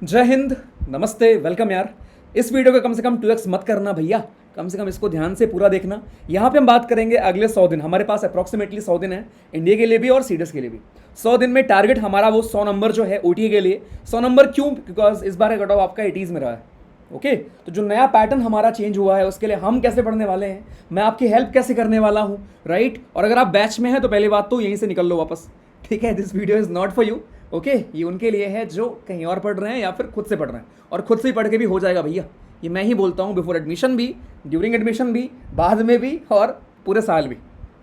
जय हिंद, नमस्ते, वेलकम यार। इस वीडियो का कम से कम 2x मत करना भैया, कम से कम इसको ध्यान से पूरा देखना। यहाँ पे हम बात करेंगे अगले 100 दिन, हमारे पास अप्रॉक्सीमेटली 100 दिन है इंडिया के लिए भी और सीडीएस के लिए भी। 100 दिन में टारगेट हमारा वो 100 नंबर जो है ओटीए के लिए। 100 नंबर क्यों? बिकॉज इस बार कट ऑफ आपका 80s में रहा है। ओके तो जो नया पैटर्न हमारा चेंज हुआ है उसके लिए हम कैसे पढ़ने वाले हैं, मैं आपकी हेल्प कैसे करने वाला हूँ, राइट। और अगर आप बैच में हैं तो पहली बात तो यहीं से निकल लो वापस, ठीक है। This video is not for you. Okay ये उनके लिए है जो कहीं और पढ़ रहे हैं या फिर खुद से पढ़ रहे हैं, और खुद से ही पढ़ के भी हो जाएगा भैया। ये मैं ही बोलता हूँ, बिफोर एडमिशन भी, ड्यूरिंग एडमिशन भी, बाद में भी और पूरे साल भी,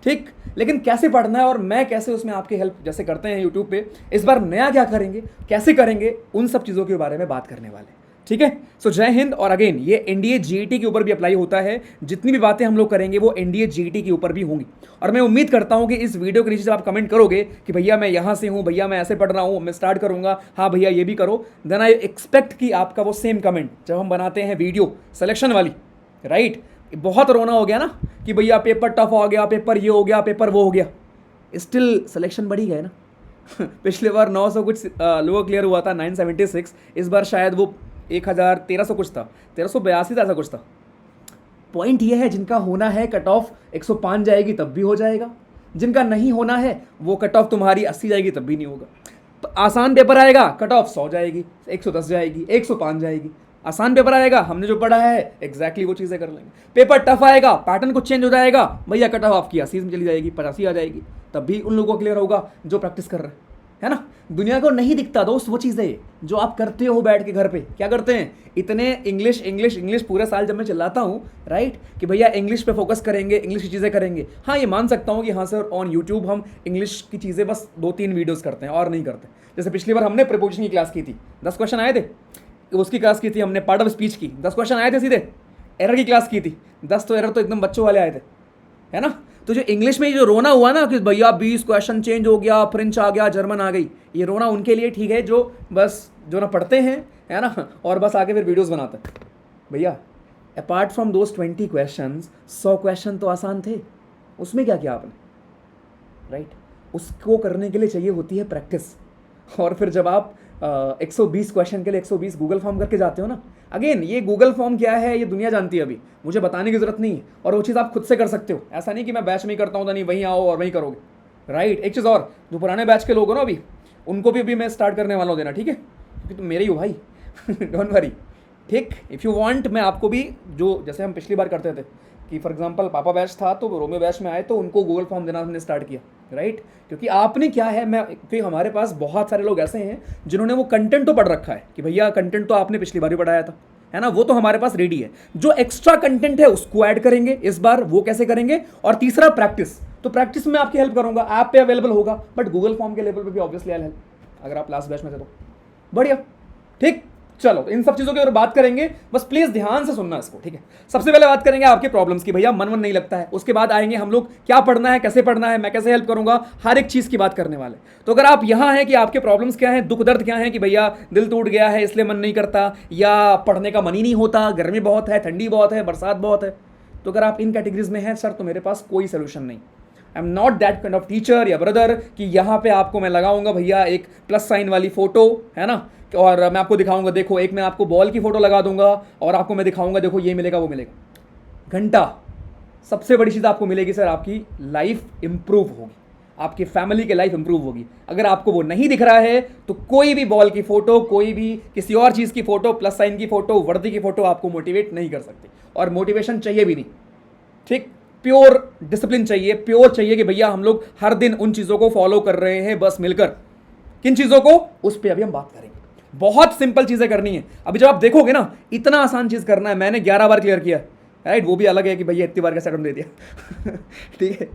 ठीक। लेकिन कैसे पढ़ना है और मैं कैसे उसमें आपकी हेल्प जैसे करते हैं यूट्यूब पे, इस बार नया क्या करेंगे, कैसे करेंगे, उन सब चीज़ों के बारे में बात करने वाले हैं, ठीक है। सो जय हिंद। और अगेन ये एनडीए जीईटी के ऊपर भी अप्लाई होता है। जितनी भी बातें हम लोग करेंगे वो एनडीए जीईटी के ऊपर भी होंगी। और मैं उम्मीद करता हूं कि इस वीडियो के नीचे जब आप कमेंट करोगे कि भैया मैं यहां से हूं, भैया मैं ऐसे पढ़ रहा हूं, मैं स्टार्ट करूंगा, हाँ भैया ये भी करो, देन आई एक्सपेक्ट कि आपका वो सेम कमेंट जब हम बनाते हैं वीडियो सिलेक्शन वाली, राइट। बहुत रोना हो गया ना कि भैया पेपर टफ हो गया, पेपर ये हो गया, पेपर वो हो गया, स्टिल सिलेक्शन बढ़ी गए ना। पिछले बार 900 कुछ लोगों क्लियर हुआ था, 976। इस बार शायद वो 1300 कुछ था, 1382 था, ऐसा कुछ था। पॉइंट ये है, जिनका होना है कट ऑफ 105 जाएगी तब भी हो जाएगा, जिनका नहीं होना है वो कट ऑफ तुम्हारी 80 जाएगी तब भी नहीं होगा। तो आसान पेपर आएगा, कट ऑफ 100 जाएगी, 110 जाएगी, 105 जाएगी। आसान पेपर आएगा, हमने जो पढ़ा है एग्जैक्टली वो चीज़ें कर लेंगे। पेपर टफ आएगा, पैटर्न कुछ चेंज हो जाएगा, भैया कट ऑफ आपकी 80 में चली जाएगी, 85 आ जाएगी, तब भी उन लोगों को क्लियर होगा जो प्रैक्टिस कर रहे हैं, है ना। दुनिया को नहीं दिखता दोस्त वो चीज़ें जो आप करते हो बैठ के घर पे। क्या करते हैं, इतने इंग्लिश इंग्लिश इंग्लिश पूरे साल जब मैं चिल्लाता हूँ, राइट, कि भैया इंग्लिश पे फोकस करेंगे, इंग्लिश की चीज़ें करेंगे। हाँ ये मान सकता हूँ कि हाँ सर ऑन यूट्यूब हम इंग्लिश की चीज़ें बस 2-3 वीडियोज़ करते हैं और नहीं करते। जैसे पिछली बार हमने प्रिपोजिशन की क्लास की थी, 10 क्वेश्चन आए थे। उसकी क्लास की थी हमने पार्ट ऑफ स्पीच की, 10 क्वेश्चन आए थे सीधे। एरर की क्लास की थी, 10 तो एरर तो एकदम बच्चों वाले आए थे, है ना। तो जो इंग्लिश में जो रोना हुआ ना कि भैया 20 क्वेश्चन चेंज हो गया, फ्रेंच आ गया, जर्मन आ गई, ये रोना उनके लिए ठीक है जो बस जो ना पढ़ते हैं, है ना, और बस आगे फिर वीडियोस बनाते हैं। भैया apart from those 20 question, 100 question तो आसान थे, उसमें क्या किया आपने, राइट। उसको करने के लिए चाहिए होती है प्रैक्टिस। और फिर जब आप 120 क्वेश्चन के लिए 120 गूगल फॉर्म करके जाते हो ना, अगेन ये गूगल फॉर्म क्या है ये दुनिया जानती है, अभी मुझे बताने की जरूरत नहीं है। और वो चीज़ आप खुद से कर सकते हो, ऐसा नहीं कि मैं बैच में ही करता हूँ तो नहीं वहीं आओ और वहीं करोगे, राइट। एक चीज़ और, जो पुराने बैच के लोग हो ना अभी, उनको भी अभी मैं स्टार्ट करने वाला हूँ देना, ठीक है, क्योंकि तुम मेरे ही हो भाई। डोंट वरी, ठीक। इफ़ यू वांट मैं आपको भी, जो जैसे हम पिछली बार करते थे कि फॉर एग्जांपल पापा बैच था तो रोमियो बैच में आए तो उनको गूगल फॉर्म देना हमने स्टार्ट किया, राइट। क्योंकि आपने क्या है, मैं क्योंकि हमारे पास बहुत सारे लोग ऐसे हैं जिन्होंने वो कंटेंट तो पढ़ रखा है कि भैया कंटेंट तो आपने पिछली बार भी पढ़ाया था, है ना, वो तो हमारे पास रेडी है। जो एक्स्ट्रा कंटेंट है उसको ऐड करेंगे इस बार, वो कैसे करेंगे। और तीसरा प्रैक्टिस, तो प्रैक्टिस में आपकी हेल्प करूंगा, ऐप पे अवेलेबल होगा, बट गूगल फॉर्म के लेवल पे भी ऑब्वियसली आई हेल्प, अगर आप लास्ट बैच में थे तो बढ़िया, ठीक। चलो इन सब चीजों की ओर बात करेंगे, बस प्लीज ध्यान से सुनना इसको, ठीक है। सबसे पहले बात करेंगे आपके प्रॉब्लम्स की, भैया मन नहीं लगता है। उसके बाद आएंगे हम लोग क्या पढ़ना है, कैसे पढ़ना है, मैं कैसे हेल्प करूंगा, हर एक चीज की बात करने वाले। तो अगर आप यहां हैं कि आपके प्रॉब्लम्स क्या हैं, दुख दर्द क्या है, कि भैया दिल टूट गया है इसलिए मन नहीं करता, या पढ़ने का मन ही नहीं होता, गर्मी बहुत है, ठंडी बहुत है, बरसात बहुत है, तो अगर आप इन कैटेगरीज में हैं सर तो मेरे पास कोई सोल्यूशन नहीं। I am not that kind of teacher या ब्रदर कि यहाँ पे आपको मैं लगाऊंगा भैया एक प्लस साइन वाली फोटो, है ना, और मैं आपको दिखाऊंगा, देखो एक मैं आपको बॉल की फोटो लगा दूंगा और आपको मैं दिखाऊंगा देखो ये मिलेगा वो मिलेगा। घंटा सबसे बड़ी चीज़ आपको मिलेगी सर, आपकी लाइफ इंप्रूव होगी, आपकी फैमिली की लाइफ इंप्रूव होगी। अगर आपको वो नहीं दिख रहा है तो कोई भी बॉल की फोटो, कोई भी किसी और चीज़ की फोटो, प्लस साइन की फोटो, वर्दी की फोटो आपको मोटिवेट नहीं कर सकती, और मोटिवेशन चाहिए भी नहीं, ठीक। प्योर डिसिप्लिन चाहिए, प्योर चाहिए कि भैया हम लोग हर दिन उन चीज़ों को फॉलो कर रहे हैं बस मिलकर। किन चीज़ों को, उस पर अभी हम बात करेंगे। बहुत सिंपल चीज़ें करनी है। अभी जब आप देखोगे ना, इतना आसान चीज़ करना है, मैंने 11 बार क्लियर किया, राइट। वो भी अलग है कि भैया इतनी बार कैसे अटेम्प्ट दे दिया। ठीक है,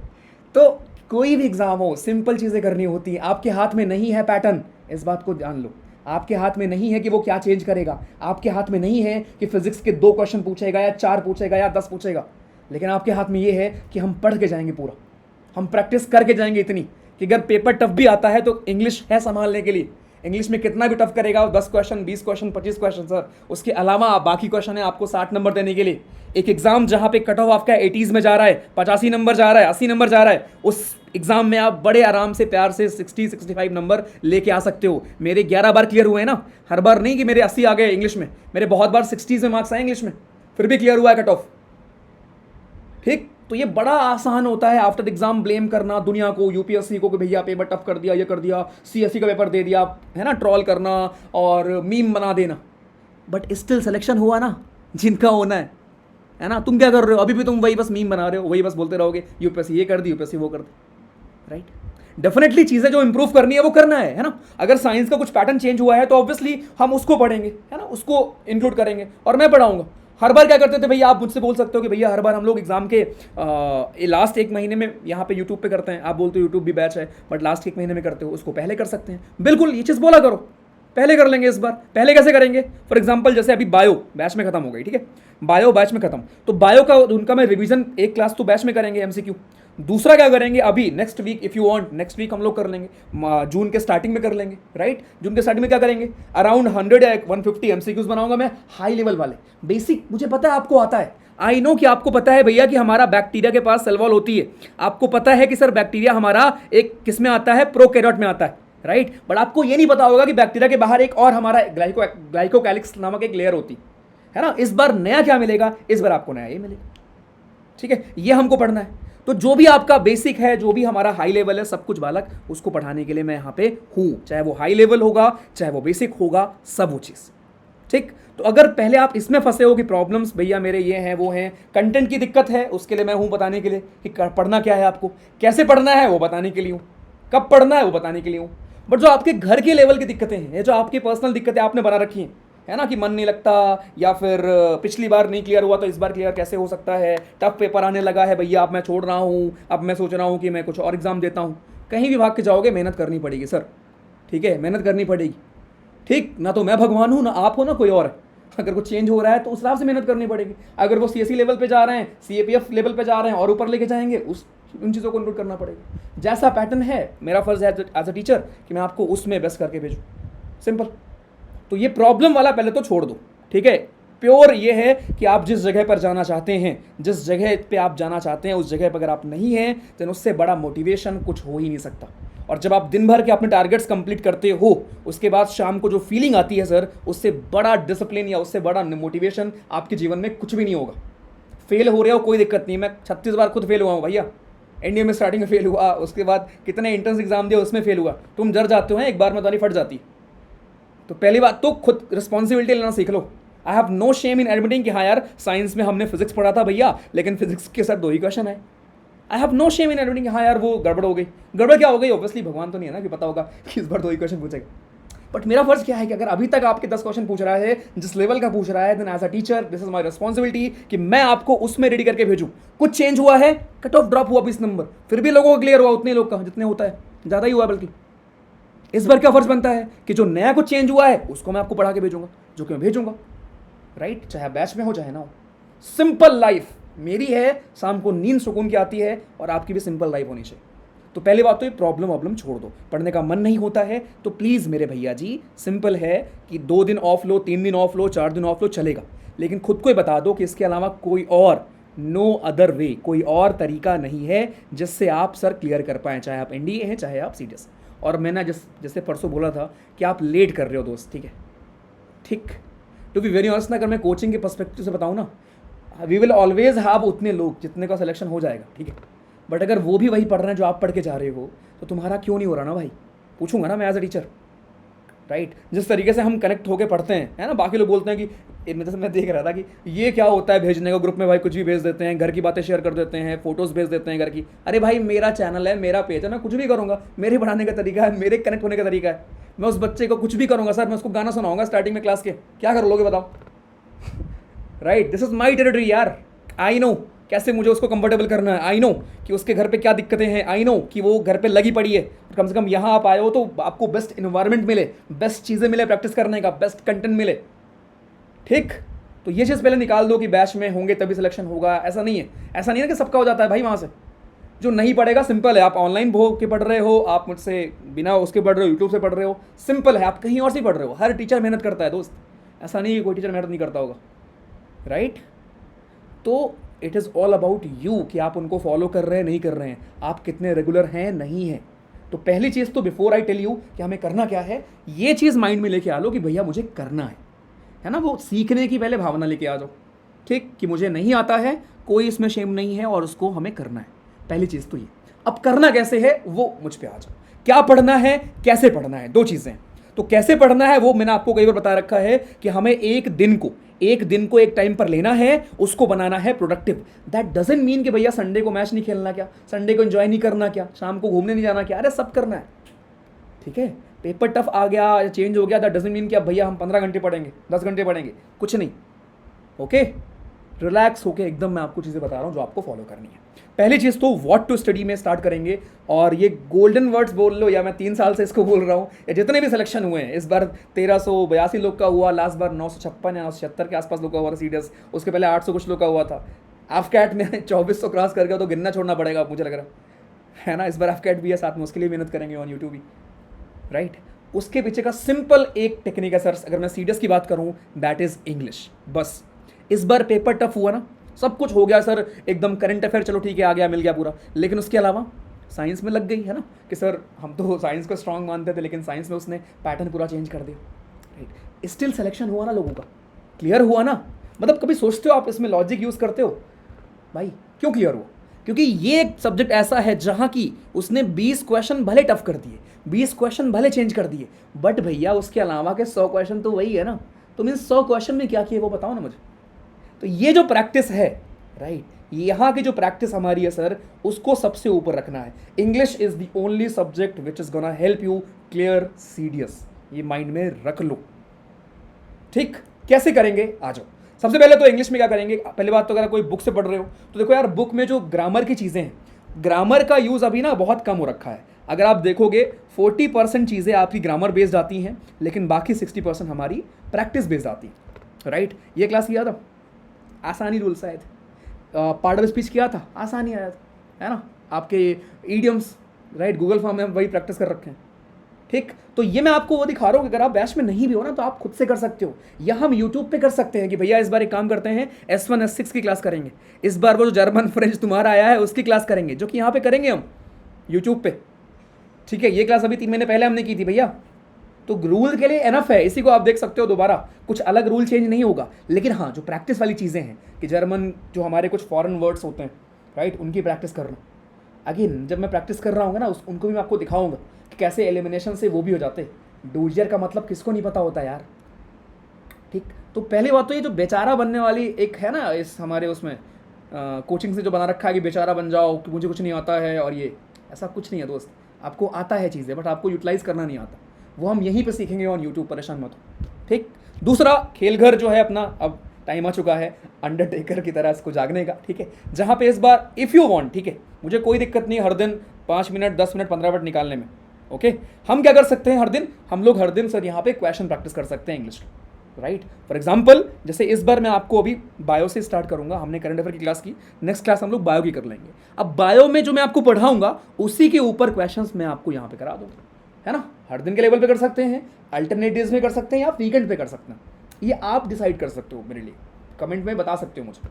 तो कोई भी एग्जाम हो सिंपल चीज़ें करनी होती है। आपके हाथ में नहीं है पैटर्न, इस बात को जान लो। आपके हाथ में नहीं है कि वो क्या चेंज करेगा, आपके हाथ में नहीं है कि फिजिक्स के 2 क्वेश्चन पूछेगा या 4 पूछेगा या 10 पूछेगा, लेकिन आपके हाथ में ये है कि हम पढ़ के जाएंगे पूरा, हम प्रैक्टिस करके जाएंगे इतनी कि अगर पेपर टफ भी आता है तो इंग्लिश है संभालने के लिए, इंग्लिश में कितना भी टफ करेगा, 10 क्वेश्चन, 20 क्वेश्चन, 25 क्वेश्चन सर, उसके अलावा बाकी क्वेश्चन है आपको 60 नंबर देने के लिए। एक एग्जाम जहां पे कट ऑफ आपका 80s में जा रहा है, 85 नंबर जा रहा है, 80 नंबर जा रहा है, उस एग्जाम में आप बड़े आराम से प्यार से 60-65 नंबर लेके आ सकते हो। मेरे 11 बार क्लियर हुए हैं ना, हर बार नहीं कि मेरे 80 आ गए इंग्लिश में, मेरे बहुत बार 60s में मार्क्स आए इंग्लिश में, फिर भी क्लियर हुआ है कट ऑफ। ठीक, तो ये बड़ा आसान होता है आफ्टर एग्जाम ब्लेम करना दुनिया को, यूपीएससी को कि भैया पेपर टफ कर दिया, ये कर दिया, सीएससी का पेपर दे दिया, है ना, ट्रोल करना और मीम बना देना। बट स्टिल सिलेक्शन हुआ ना जिनका होना है ना। तुम क्या कर रहे हो, अभी भी तुम वही बस मीम बना रहे हो, वही बस बोलते रहोगे यूपीएससी ये कर दी, यूपीएससी वो कर दी, राइट। डेफिनेटली चीजें जो इंप्रूव करनी है वो करना है ना। अगर साइंस का कुछ पैटर्न चेंज हुआ है तो ऑब्वियसली हम उसको पढ़ेंगे, है ना, उसको इंक्लूड करेंगे और मैं पढ़ाऊंगा। हर बार क्या करते थे भैया, आप मुझसे बोल सकते हो कि भैया हर बार हम लोग एग्जाम के लास्ट एक महीने में यहाँ पे यूट्यूब पे करते हैं, आप बोलते हो यूट्यूब भी बैच है, बट लास्ट एक महीने में करते हो, उसको पहले कर सकते हैं। बिल्कुल ये चीज़ बोला करो, पहले कर लेंगे इस बार। पहले कैसे करेंगे, फॉर एग्जाम्पल जैसे अभी बायो बैच में खत्म हो गई, ठीक है, बायो बैच में खत्म, तो बायो का उनका मैं रिवीजन एक क्लास तो बैच में करेंगे एमसीक्यू। दूसरा क्या करेंगे, अभी next week if you want, next week हम लोग कर लेंगे, जून के स्टार्टिंग में कर लेंगे, राइट। जून के स्टार्टिंग में क्या करेंगे, अराउंड 100 या 150 एमसीक्यूज बनाऊंगा मैं, हाई लेवल वाले, बेसिक। मुझे पता है आपको आता है, आई नो कि आपको पता है भैया कि हमारा बैक्टीरिया के पास सेल वॉल होती है, आपको पता है कि सर बैक्टीरिया हमारा एक किस में आता है, प्रोकैरियोट में आता है, राइट। बट आपको ये नहीं पता होगा कि बैक्टीरिया के बाहर एक और हमारा ग्लाइकोकैलिक्स नामक एक लेयर होती है ना। इस बार नया क्या मिलेगा, इस बार आपको नया ये मिलेगा, ठीक है, ये हमको पढ़ना है। तो जो भी आपका बेसिक है, जो भी हमारा हाई लेवल है, सब कुछ बालक उसको पढ़ाने के लिए मैं यहाँ पे हूँ, चाहे वो हाई लेवल होगा चाहे वो बेसिक होगा, सब वो चीज़, ठीक। तो अगर पहले आप इसमें फंसे हो कि प्रॉब्लम्स भैया मेरे ये हैं वो हैं, कंटेंट की दिक्कत है, उसके लिए मैं हूँ बताने के लिए कि पढ़ना क्या है आपको, कैसे पढ़ना है वो बताने के लिए हूँ, कब पढ़ना है वो बताने के लिए हूँ। बट जो आपके घर के लेवल की दिक्कतें हैं, जो आपकी पर्सनल दिक्कतें आपने बना रखी हैं, है ना, कि मन नहीं लगता, या फिर पिछली बार नहीं क्लियर हुआ तो इस बार क्लियर कैसे हो सकता है, टफ पेपर आने लगा है भैया, अब मैं छोड़ रहा हूँ, अब मैं सोच रहा हूँ कि मैं कुछ और एग्जाम देता हूँ। कहीं भी भाग के जाओगे मेहनत करनी पड़ेगी सर, ठीक है, मेहनत करनी पड़ेगी, ठीक ना। तो मैं भगवान हूँ ना आप हो ना कोई और है, अगर कुछ चेंज हो रहा है तो उस हिसाब से मेहनत करनी पड़ेगी। अगर वो सीएससी लेवल पे जा रहे हैं, सीएपीएफ लेवल पे जा रहे हैं और ऊपर लेके जाएंगे, उन चीज़ों को इंक्लूड करना पड़ेगा। जैसा पैटर्न है, मेरा फर्ज है एज अ टीचर कि मैं आपको उसमें बेस्ट करके भेजूँ, सिंपल। तो ये प्रॉब्लम वाला पहले तो छोड़ दो, ठीक है। प्योर ये है कि आप जिस जगह पर जाना चाहते हैं, जिस जगह पे आप जाना चाहते हैं, उस जगह पर अगर आप नहीं हैं तो उससे बड़ा मोटिवेशन कुछ हो ही नहीं सकता। और जब आप दिन भर के अपने टारगेट्स कंप्लीट करते हो, उसके बाद शाम को जो फीलिंग आती है सर, उससे बड़ा डिसिप्लिन या उससे बड़ा मोटिवेशन आपके जीवन में कुछ भी नहीं होगा। फेल हो रहे हो कोई दिक्कत नहीं, मैं 36 बार खुद फेल हुआ हूँ भैया, एनडीए में स्टार्टिंग में फेल हुआ, उसके बाद कितने एंट्रेंस एग्जाम दिए उसमें फेल हुआ। तुम डर जाते हो एक बार में तुम्हारी फट जाती। तो पहली बात तो खुद रिस्पॉन्सिबिलिटी लेना सीख लो। I have no shame in admitting कि हाँ यार साइंस में हमने फिजिक्स पढ़ा था भैया, लेकिन फिजिक्स के साथ 2 ही क्वेश्चन है। I have no shame in admitting हाँ यार वो गड़बड़ हो गई। गड़बड़ क्या हो गई, ऑब्वियसली भगवान तो नहीं है ना कि पता होगा कि इस बार 2 ही क्वेश्चन पूछेगा। बट मेरा फर्ज क्या है कि अगर अभी तक आपके 10 क्वेश्चन पूछ रहा है, जिस लेवल का पूछ रहा है, then as a teacher this is my responsibility कि मैं आपको उसमें रेडी करके भेजूं। कुछ चेंज हुआ है, कट ऑफ ड्रॉप हुआ 20 नंबर, फिर भी लोगों को क्लियर हुआ उतने लोग का जितने होता है, ज़्यादा ही हुआ। बल्कि इस बार क्या फर्ज बनता है कि जो नया कुछ चेंज हुआ है उसको मैं आपको पढ़ा के भेजूंगा, जो कि मैं भेजूंगा, राइट, चाहे बैच में हो चाहे ना हो। सिंपल लाइफ मेरी है, शाम को नींद सुकून की आती है, और आपकी भी सिंपल लाइफ होनी चाहिए। तो पहली बात तो ये प्रॉब्लम छोड़ दो। पढ़ने का मन नहीं होता है तो प्लीज़ मेरे भैया जी, सिंपल है कि 2 दिन ऑफ लो, 3 दिन ऑफ लो, 4 दिन ऑफ लो, चलेगा, लेकिन खुद को ही बता दो कि इसके अलावा कोई और नो अदर वे, कोई और तरीका नहीं है जिससे आप सर क्लियर कर पाएँ, चाहे आप एनडीए हैं चाहे आप सीडीएस। और मैंने जैसे परसों बोला था कि आप लेट कर रहे हो दोस्त, ठीक है, ठीक। टू बी वेरी ऑनेस्ट ना, अगर मैं कोचिंग के पर्सपेक्टिव से बताऊँ ना, वी विल ऑलवेज हैव उतने लोग जितने का सिलेक्शन हो जाएगा, ठीक है। बट अगर वो भी वही पढ़ रहे हैं जो आप पढ़ के जा रहे हो, तो तुम्हारा क्यों नहीं हो रहा ना भाई, पूछूंगा ना मैं एज अ टीचर, राइट। जिस तरीके से हम कनेक्ट होकर पढ़ते हैं, है ना, बाकी लोग बोलते हैं कि मैं देख रहा था कि ये क्या होता है भेजने का, ग्रुप में भाई कुछ भी भेज देते हैं, घर की बातें शेयर कर देते हैं, फोटोज़ भेज देते हैं घर की। अरे भाई मेरा चैनल है, मेरा पेज है, मैं कुछ भी करूँगा, मेरे पढ़ाने का तरीका है, मेरे कनेक्ट होने का तरीका है। मैं उस बच्चे को कुछ भी करूँगा सर, मैं उसको गाना सुनाऊंगा स्टार्टिंग में क्लास के, क्या कर लोगे बताओ, right. This is my territory यार, आई नो कैसे मुझे उसको कंफर्टेबल करना है, आई नो कि उसके घर पे क्या दिक्कतें हैं, आई नो कि वो घर पे लगी पड़ी है, कम से कम यहाँ आप आए हो तो आपको बेस्ट इन्वायरमेंट मिले, बेस्ट चीज़ें मिले प्रैक्टिस करने का, बेस्ट कंटेंट मिले, ठीक। तो ये चीज़ पहले निकाल दो कि बैच में होंगे तभी सिलेक्शन होगा, ऐसा नहीं है, ऐसा नहीं है कि सबका हो जाता है भाई वहाँ से। जो नहीं पढ़ेगा सिंपल है, आप ऑनलाइन भो के पढ़ रहे हो, आप मुझसे बिना उसके पढ़ रहे हो, यूट्यूब से पढ़ रहे हो, सिंपल है, आप कहीं और से पढ़ रहे हो। हर टीचर मेहनत करता है दोस्त, ऐसा नहीं कि कोई टीचर मेहनत नहीं करता होगा, राइट। तो it is all about you कि आप उनको फॉलो कर रहे हैं नहीं कर रहे हैं, आप कितने रेगुलर हैं नहीं हैं। तो पहली चीज़ तो बिफोर आई टेल यू कि हमें करना क्या है, ये चीज़ माइंड में लेके आ लो कि भैया मुझे करना है ना। वो सीखने की पहले भावना लेके आ जाओ, ठीक, कि मुझे नहीं आता है, कोई इसमें शेम नहीं है और उसको हमें करना है। पहली चीज़ तो ये। अब करना कैसे है वो मुझ पे आ जाओ। क्या पढ़ना है, कैसे पढ़ना है, दो चीज़ें। तो कैसे पढ़ना है वो मैंने आपको कई बार बता रखा है कि हमें एक दिन को एक टाइम पर लेना है, उसको बनाना है प्रोडक्टिव। दैट डजंट मीन कि भैया संडे को मैच नहीं खेलना क्या, संडे को एंजॉय नहीं करना क्या, शाम को घूमने नहीं जाना क्या, अरे सब करना है, ठीक है। पेपर टफ आ गया या चेंज हो गया, दैट डजंट मीन कि अब भैया हम 15 घंटे पढ़ेंगे, 10 घंटे पढ़ेंगे, कुछ नहीं। ओके, रिलैक्स होके एकदम मैं आपको चीज़ें बता रहा हूँ जो आपको फॉलो करनी है। पहली चीज़ तो व्हाट टू स्टडी में स्टार्ट करेंगे, और ये गोल्डन वर्ड्स बोल लो, या मैं 3 साल से इसको बोल रहा हूँ, या जितने भी सिलेक्शन हुए हैं, इस बार 1382 लोग का हुआ, लास्ट बार 956 या 976 के आसपास लोग का हुआ था सीडीएस, उसके पहले 800 कुछ लोग का हुआ था। एफकैट में 2400 क्रॉस कर गया तो गिनना छोड़ना पड़ेगा मुझे लग रहा है ना। इस बार एफकैट भी है साथ में, उसके लिए मेहनत करेंगे ऑन यूट्यूब ही, राइट। उसके पीछे का सिंपल एक टेक्निक है सर, अगर मैं सीडीएस की बात करूँ, दैट इज़ इंग्लिश। बस इस बार पेपर टफ हुआ ना, सब कुछ हो गया सर, एकदम करंट अफेयर चलो ठीक है आ गया, मिल गया पूरा, लेकिन उसके अलावा साइंस में लग गई है ना कि सर हम तो साइंस को स्ट्रांग मानते थे, लेकिन साइंस में उसने पैटर्न पूरा चेंज कर दिया, राइट। स्टिल सिलेक्शन हुआ ना लोगों का, क्लियर हुआ ना। मतलब कभी सोचते हो आप इसमें लॉजिक यूज़ करते हो भाई, क्यों क्लियर हुआ? क्योंकि ये एक सब्जेक्ट ऐसा है जहाँ की उसने 20 क्वेश्चन भले टफ कर दिए, 20 क्वेश्चन भले चेंज कर दिए, बट भैया उसके अलावा के 100 क्वेश्चन तो वही है ना। तो मीन 100 क्वेश्चन में क्या किए वो बताओ ना मुझे। तो ये जो प्रैक्टिस है, राइट, यहाँ की जो प्रैक्टिस हमारी है सर, उसको सबसे ऊपर रखना है। English is the only subject which is gonna help you clear CDS, ये माइंड में रख लो, ठीक। कैसे करेंगे आ जाओ। सबसे पहले तो इंग्लिश में क्या करेंगे, पहली बात तो अगर कोई बुक से पढ़ रहे हो तो देखो यार, बुक में जो ग्रामर की चीज़ें हैं, ग्रामर का यूज़ अभी ना बहुत कम हो रखा है। अगर आप देखोगे 40% चीज़ें आपकी ग्रामर बेस्ड आती हैं, लेकिन बाकी 60% हमारी प्रैक्टिस बेस्ड आती है, राइट। ये क्लास किया था, आसानी रूल्स आए थे। पार्ट ऑफ स्पीच किया था, आसानी आया था, है ना। आपके ईडियम्स, राइट, गूगल फॉर्म में वही प्रैक्टिस कर रखे हैं, ठीक। तो ये मैं आपको वो दिखा रहा हूँ कि अगर आप बैच में नहीं भी हो ना तो आप खुद से कर सकते हो, या हम यूट्यूब पे कर सकते हैं कि भैया इस बार एक काम करते हैं, S1 S6 की क्लास करेंगे, इस बार वो जो जर्मन फ्रेंच तुम्हारा आया है उसकी क्लास करेंगे, जो कि यहाँ पे करेंगे हम यूट्यूब पे, ठीक है। ये क्लास अभी 3 महीने पहले हमने की थी भैया, तो रूल के लिए एनफ है, इसी को आप देख सकते हो दोबारा, कुछ अलग रूल चेंज नहीं होगा। लेकिन हाँ, जो प्रैक्टिस वाली चीज़ें हैं कि जर्मन जो हमारे कुछ फॉरेन वर्ड्स होते हैं, राइट, उनकी प्रैक्टिस करना। अगेन जब मैं प्रैक्टिस कर रहा हूँ ना, उनको भी मैं आपको दिखाऊंगा कि कैसे एलिमिनेशन से वो भी हो जाते। डूजियर का मतलब किसको नहीं पता होता यार, ठीक। तो पहली बात तो ये जो बेचारा बनने वाली एक है ना, इस हमारे उसमें कोचिंग से जो बना रखा है कि बेचारा बन जाओ कि मुझे कुछ नहीं आता है, और ये ऐसा कुछ नहीं है दोस्त, आपको आता है चीज़ें, बट आपको यूटिलाइज़ करना नहीं आता। वो हम यहीं पे सीखेंगे ऑन यूट्यूब, परेशान मत हो, ठीक। दूसरा, खेलघर जो है अपना, अब टाइम आ चुका है अंडरटेकर की तरह इसको जागने का, ठीक है। जहाँ पे इस बार इफ़ यू वांट, ठीक है, मुझे कोई दिक्कत नहीं हर दिन 5 मिनट 10 मिनट 15 मिनट निकालने में, ओके। हम क्या कर सकते हैं हर दिन, हम लोग हर दिन सर यहाँ पे क्वेश्चन प्रैक्टिस कर सकते हैं इंग्लिश की, राइट। फॉर एग्जाम्पल जैसे इस बार मैं आपको अभी बायो से स्टार्ट करूंगा, हमने करंट अफेयर की क्लास की, नेक्स्ट क्लास हम लोग बायो की कर लेंगे। अब बायो में जो मैं आपको पढ़ाऊंगा उसी के ऊपर क्वेश्चंस मैं आपको यहाँ पे करा दूंगा, है ना। हर दिन के लेवल पे कर सकते हैं, अल्टरनेटिव्स में कर सकते हैं, या वीकेंड पे कर सकते हैं, ये आप डिसाइड कर सकते हो, मेरे लिए कमेंट में बता सकते हो मुझे।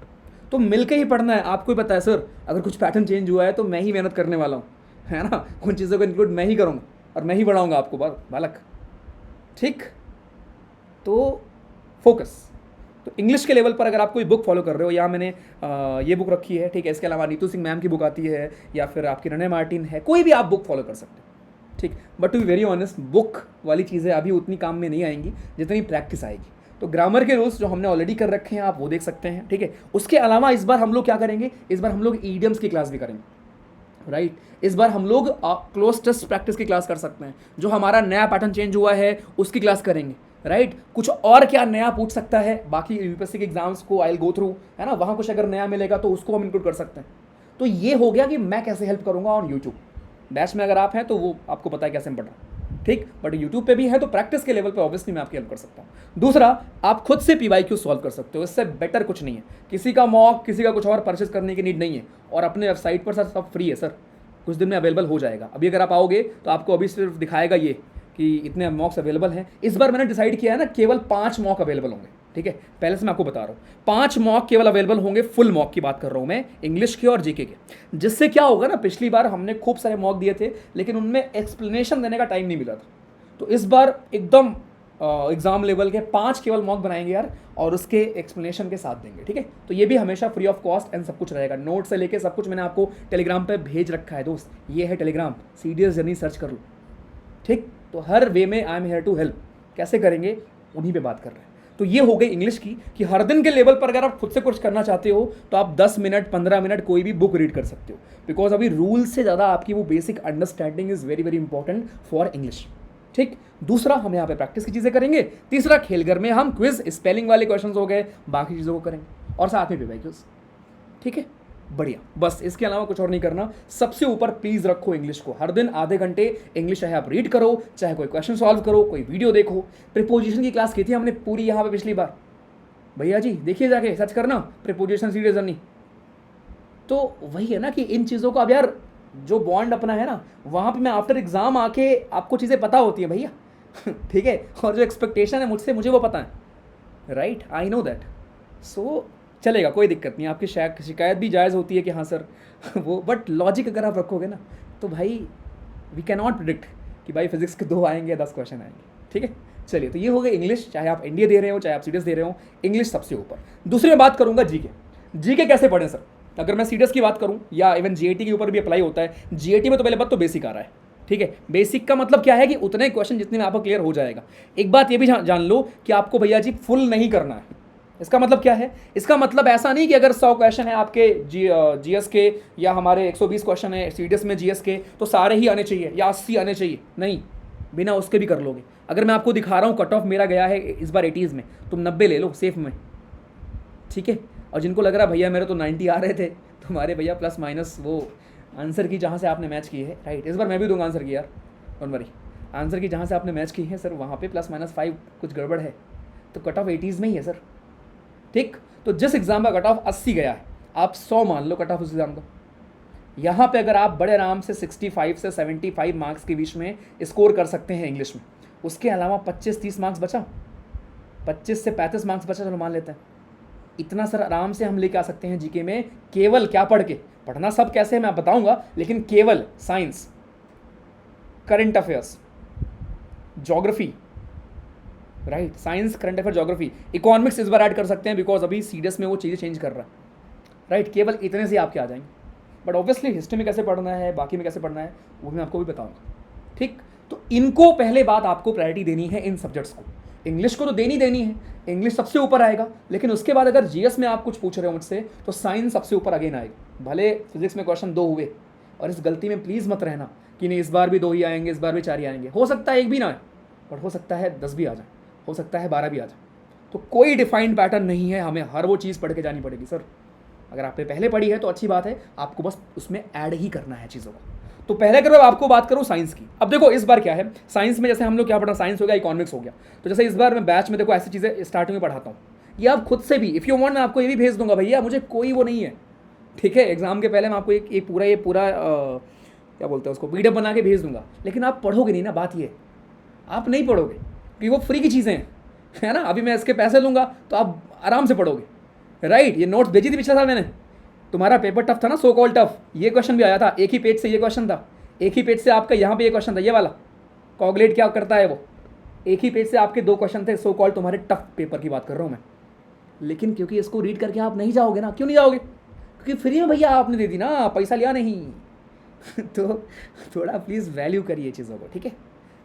तो मिलके ही पढ़ना है, आपको ही पता है सर, अगर कुछ पैटर्न चेंज हुआ है तो मैं ही मेहनत करने वाला हूँ, है ना। उन चीज़ों को इंक्लूड मैं ही करूँगा और मैं ही बढ़ाऊँगा आपको बालक, ठीक। तो फोकस, तो इंग्लिश के लेवल पर अगर आप कोई बुक फॉलो कर रहे हो, या मैंने ये बुक रखी है, ठीक है, इसके अलावा नीतू सिंह मैम की बुक आती है, या फिर आपकी रने मार्टिन है, कोई भी आप बुक फॉलो कर सकते हो, ठीक। But to be very honest, book वाली चीज़ें अभी उतनी काम में नहीं आएंगी जितनी प्रैक्टिस आएगी। तो ग्रामर के रूल्स जो हमने ऑलरेडी कर रखे हैं आप वो देख सकते हैं, ठीक है। उसके अलावा इस बार हम लोग क्या करेंगे, इस बार हम लोग ईडियम्स की क्लास भी करेंगे, राइट। इस बार हम लोग क्लोज टेस्ट प्रैक्टिस की क्लास कर सकते हैं, जो हमारा नया पैटर्न चेंज हुआ है उसकी क्लास करेंगे, राइट। कुछ और क्या नया पूछ सकता है, बाकी यूपीएससी के एग्जाम्स को आई विल गो थ्रू, है ना, वहाँ कुछ अगर नया मिलेगा तो उसको हम इंक्लूड कर सकते हैं। तो ये हो गया कि मैं कैसे हेल्प करूँगा ऑन यूट्यूब। बैच में अगर आप हैं तो वो आपको पता है कैसे हम पढ़ रहे हैं। ठीक, बट यूट्यूब पे भी है तो प्रैक्टिस के लेवल पे ऑब्वियसली मैं आपकी हेल्प कर सकता हूँ। दूसरा, आप खुद से PYQ सॉल्व कर सकते हो, इससे बेटर कुछ नहीं है। किसी का मॉक, किसी का कुछ और परचेज करने की नीड नहीं है, और अपने वेबसाइट पर सर सब फ्री है सर, कुछ दिन में अवेलेबल हो जाएगा। अभी अगर आप आओगे तो आपको अभी सिर्फ दिखाएगा ये कि इतने मॉक्स अवेलेबल हैं। इस बार मैंने डिसाइड किया है ना, केवल 5 मॉक अवेलेबल होंगे, ठीक है, पहले से मैं आपको बता रहा हूँ। 5 मॉक केवल अवेलेबल होंगे, फुल मॉक की बात कर रहा हूँ मैं, इंग्लिश के और जीके के। जिससे क्या होगा ना, पिछली बार हमने खूब सारे मॉक दिए थे लेकिन उनमें एक्सप्लेनेशन देने का टाइम नहीं मिला था, तो इस बार एकदम एग्जाम लेवल के 5 केवल मॉक बनाएंगे यार, और उसके एक्सप्लेनेशन के साथ देंगे, ठीक है। तो ये भी हमेशा फ्री ऑफ कॉस्ट एंड सब कुछ रहेगा, नोट से लेके सब कुछ मैंने आपको टेलीग्राम पे भेज रखा है दोस्त, ये है टेलीग्राम, CDS जर्नी सर्च कर लो, ठीक। तो हर वे में I am here to help, कैसे करेंगे उन्हीं पे बात कर रहे हैं। तो ये हो गई इंग्लिश की, कि हर दिन के लेवल पर अगर आप खुद से कुछ करना चाहते हो तो आप 10 मिनट 15 मिनट कोई भी बुक रीड कर सकते हो, बिकॉज अभी रूल से ज़्यादा आपकी वो basic understanding is very very important for English, ठीक। दूसरा, हम यहाँ पे प्रैक्टिस की चीज़ें करेंगे। तीसरा, खेलघर में हम क्विज, स्पेलिंग वाले क्वेश्चंस हो गए, बाकी चीज़ों को करेंगे, और साथ में PYQs, ठीक है, बढ़िया। बस इसके अलावा कुछ और नहीं करना। सबसे ऊपर प्लीज़ रखो इंग्लिश को, हर दिन आधे घंटे इंग्लिश, चाहे आप रीड करो, चाहे कोई क्वेश्चन सॉल्व करो, कोई वीडियो देखो। प्रीपोजिशन की क्लास की थी हमने पूरी यहाँ पे पिछली बार, भैया जी देखिए जाके सर्च करना, प्रीपोजिशन सीरीज जर्नी। तो वही है ना कि इन चीज़ों को अब यार, जो बॉन्ड अपना है ना, वहाँ पे मैं आफ्टर एग्जाम आके आपको चीज़ें पता होती हैं भैया ठीक है, और जो एक्सपेक्टेशन है मुझसे, मुझे वो पता है, राइट, आई नो दैट। सो चलेगा, कोई दिक्कत नहीं, आपकी शिकायत भी जायज़ होती है कि हाँ सर वो, बट लॉजिक अगर आप रखोगे ना तो भाई वी कैन नॉट प्रिडिक्ट कि भाई फिजिक्स के 2 आएंगे या 10 क्वेश्चन आएंगे, ठीक है। चलिए, तो ये हो गए इंग्लिश, चाहे आप NDA दे रहे हो चाहे आप CDS दे रहे हो, इंग्लिश सबसे ऊपर। दूसरी मैं बात करूँगा जीके कैसे पढ़ें सर। अगर मैं CDS की बात करूँ या इवन GAT के ऊपर भी अप्लाई होता है, GAT में तो पहले बात तो बेसिक आ रहा है, ठीक है। बेसिक का मतलब क्या है कि उतने क्वेश्चन जितने में आपको क्लियर हो जाएगा। एक बात ये भी जान लो कि आपको भैया जी फुल नहीं करना है। इसका मतलब क्या है, इसका मतलब ऐसा नहीं कि अगर 100 क्वेश्चन है आपके GS के, या हमारे 120 क्वेश्चन है CDS में GS के, तो सारे ही आने चाहिए या 80 आने चाहिए, नहीं, बिना उसके भी कर लोगे। अगर मैं आपको दिखा रहा हूँ कट ऑफ मेरा गया है इस बार 80s में, तुम 90 ले लो सेफ में, ठीक है। और जिनको लग रहा है भैया मेरे तो 90 आ रहे थे, तुम्हारे भैया प्लस माइनस वो आंसर की जहाँ से आपने मैच की है, राइट, इस बार मैं भी दूंगा आंसर की यार, डोंट वरी, आंसर की जहाँ से आपने मैच की है सर, वहाँ पे प्लस माइनस 5 कुछ गड़बड़ है, तो कट ऑफ 80s में ही है सर, ठीक। तो जिस एग्ज़ाम का कट ऑफ 80 गया है, आप 100 मान लो कट ऑफ उस एग्ज़ाम का। यहाँ पे अगर आप बड़े आराम से 65 से 75 मार्क्स के बीच में स्कोर कर सकते हैं इंग्लिश में, उसके अलावा 25-30 मार्क्स बचा, 25 से 35 मार्क्स बचा, चलो मान लेते हैं, इतना सर आराम से हम लेके आ सकते हैं जीके में, केवल क्या पढ़ के। पढ़ना सब कैसे है मैं बताऊंगा, लेकिन केवल science, current affairs, geography, right, science, current affair, geography, economics इस बार ऐड कर सकते हैं बिकॉज अभी सीडीएस में वो चीज़ें चेंज कर रहा है, राइट, केवल इतने से आपके आ जाएंगे। बट ऑब्वियसली हिस्ट्री में कैसे पढ़ना है, बाकी में कैसे पढ़ना है, वो मैं आपको भी बताऊंगा, ठीक। तो इनको पहले बात आपको प्रायोरिटी देनी है, इन सब्जेक्ट्स को। इंग्लिश को तो देनी है, इंग्लिश सबसे ऊपर आएगा, लेकिन उसके बाद अगर जीएस में आप कुछ पूछ रहे हो मुझसे तो साइंस सबसे ऊपर अगेन आएगा। भले फिजिक्स में क्वेश्चन 2 हुए, और इस गलती में प्लीज़ मत रहना कि नहीं इस बार भी 2 ही आएंगे, इस बार भी 4 ही आएंगे। हो सकता है 1 भी ना आए, बट हो सकता है 10 भी आ जाए, हो सकता है 12 भी आ जाए। तो कोई डिफाइंड पैटर्न नहीं है, हमें हर वो चीज़ पढ़ के जानी पड़ेगी सर। अगर आपने पहले पढ़ी है तो अच्छी बात है, आपको बस उसमें ऐड ही करना है चीज़ों को। तो पहले अगर मैं आपको बात करूं साइंस की, अब देखो इस बार क्या है, साइंस में जैसे हम लोग क्या पढ़ा, साइंस हो गया, इकोनॉमिक्स हो गया, तो जैसे इस बार मैं बैच में देखो ऐसी चीज़ें स्टार्टिंग में पढ़ाता हूँ, ये आप खुद से भी इफ़ यू वांट मैं आपको ये भी भेज दूंगा भैया, मुझे कोई वो नहीं है, ठीक है। एग्जाम के पहले मैं आपको एक पूरा क्या बोलते हैं उसको, PDF बना के भेज दूंगा, लेकिन आप पढ़ोगे नहीं ना, बात ये आप नहीं पढ़ोगे क्योंकि वो फ्री की चीज़ें हैं, है ना। अभी मैं इसके पैसे लूँगा तो आप आराम से पढ़ोगे, राइट। ये नोट्स भेजी थी पिछले साल मैंने, तुम्हारा पेपर टफ था ना, सो कॉल टफ, ये क्वेश्चन भी आया था, एक ही पेज से ये क्वेश्चन था, एक ही पेज से आपका यहाँ पे ये क्वेश्चन था, ये वाला कॉगुलेट क्या करता है वो, एक ही पेज से आपके 2 क्वेश्चन थे, सो कॉल तुम्हारे टफ पेपर की बात कर रहा हूँ मैं। लेकिन क्योंकि इसको रीड करके आप नहीं जाओगे ना, क्यों नहीं जाओगे, क्योंकि फ्री में भैया आपने दे दी ना, पैसा लिया नहीं तो थोड़ा प्लीज़ वैल्यू करिए चीज़ों को, ठीक है।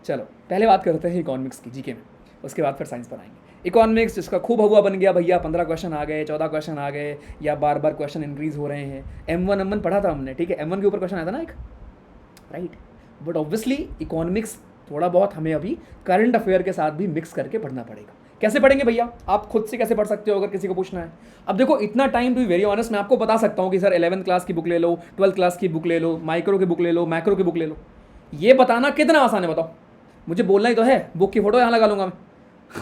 चलो पहले बात करते हैं इकोनॉमिक्स की जीके में, उसके बाद फिर साइंस पर आएंगे। इकोनॉमिक्स जिसका खूब हवा बन गया भैया, 15 क्वेश्चन आ गए, 14 क्वेश्चन आ गए, या बार बार क्वेश्चन इंक्रीज हो रहे हैं। M1 पढ़ा था हमने, ठीक है, M1 के ऊपर क्वेश्चन आया था ना एक, राइट। बट ऑब्वियसली इकोनॉमिक्स थोड़ा बहुत हमें अभी करंट अफेयर के साथ भी मिक्स करके पढ़ना पड़ेगा। कैसे पढ़ेंगे भैया, आप खुद से कैसे पढ़ सकते हो अगर किसी को पूछना है। अब देखो इतना time to be very honest मैं आपको बता सकता हूँ कि सर 11th क्लास की बुक ले लो, 12th क्लास की बुक ले लो, माइक्रो की बुक ले लो, मैक्रो की बुक ले लो, ये बताना कितना आसान है बताओ। मुझे बोलना ही तो है, बुक की फ़ोटो यहाँ लगा लूँगा मैं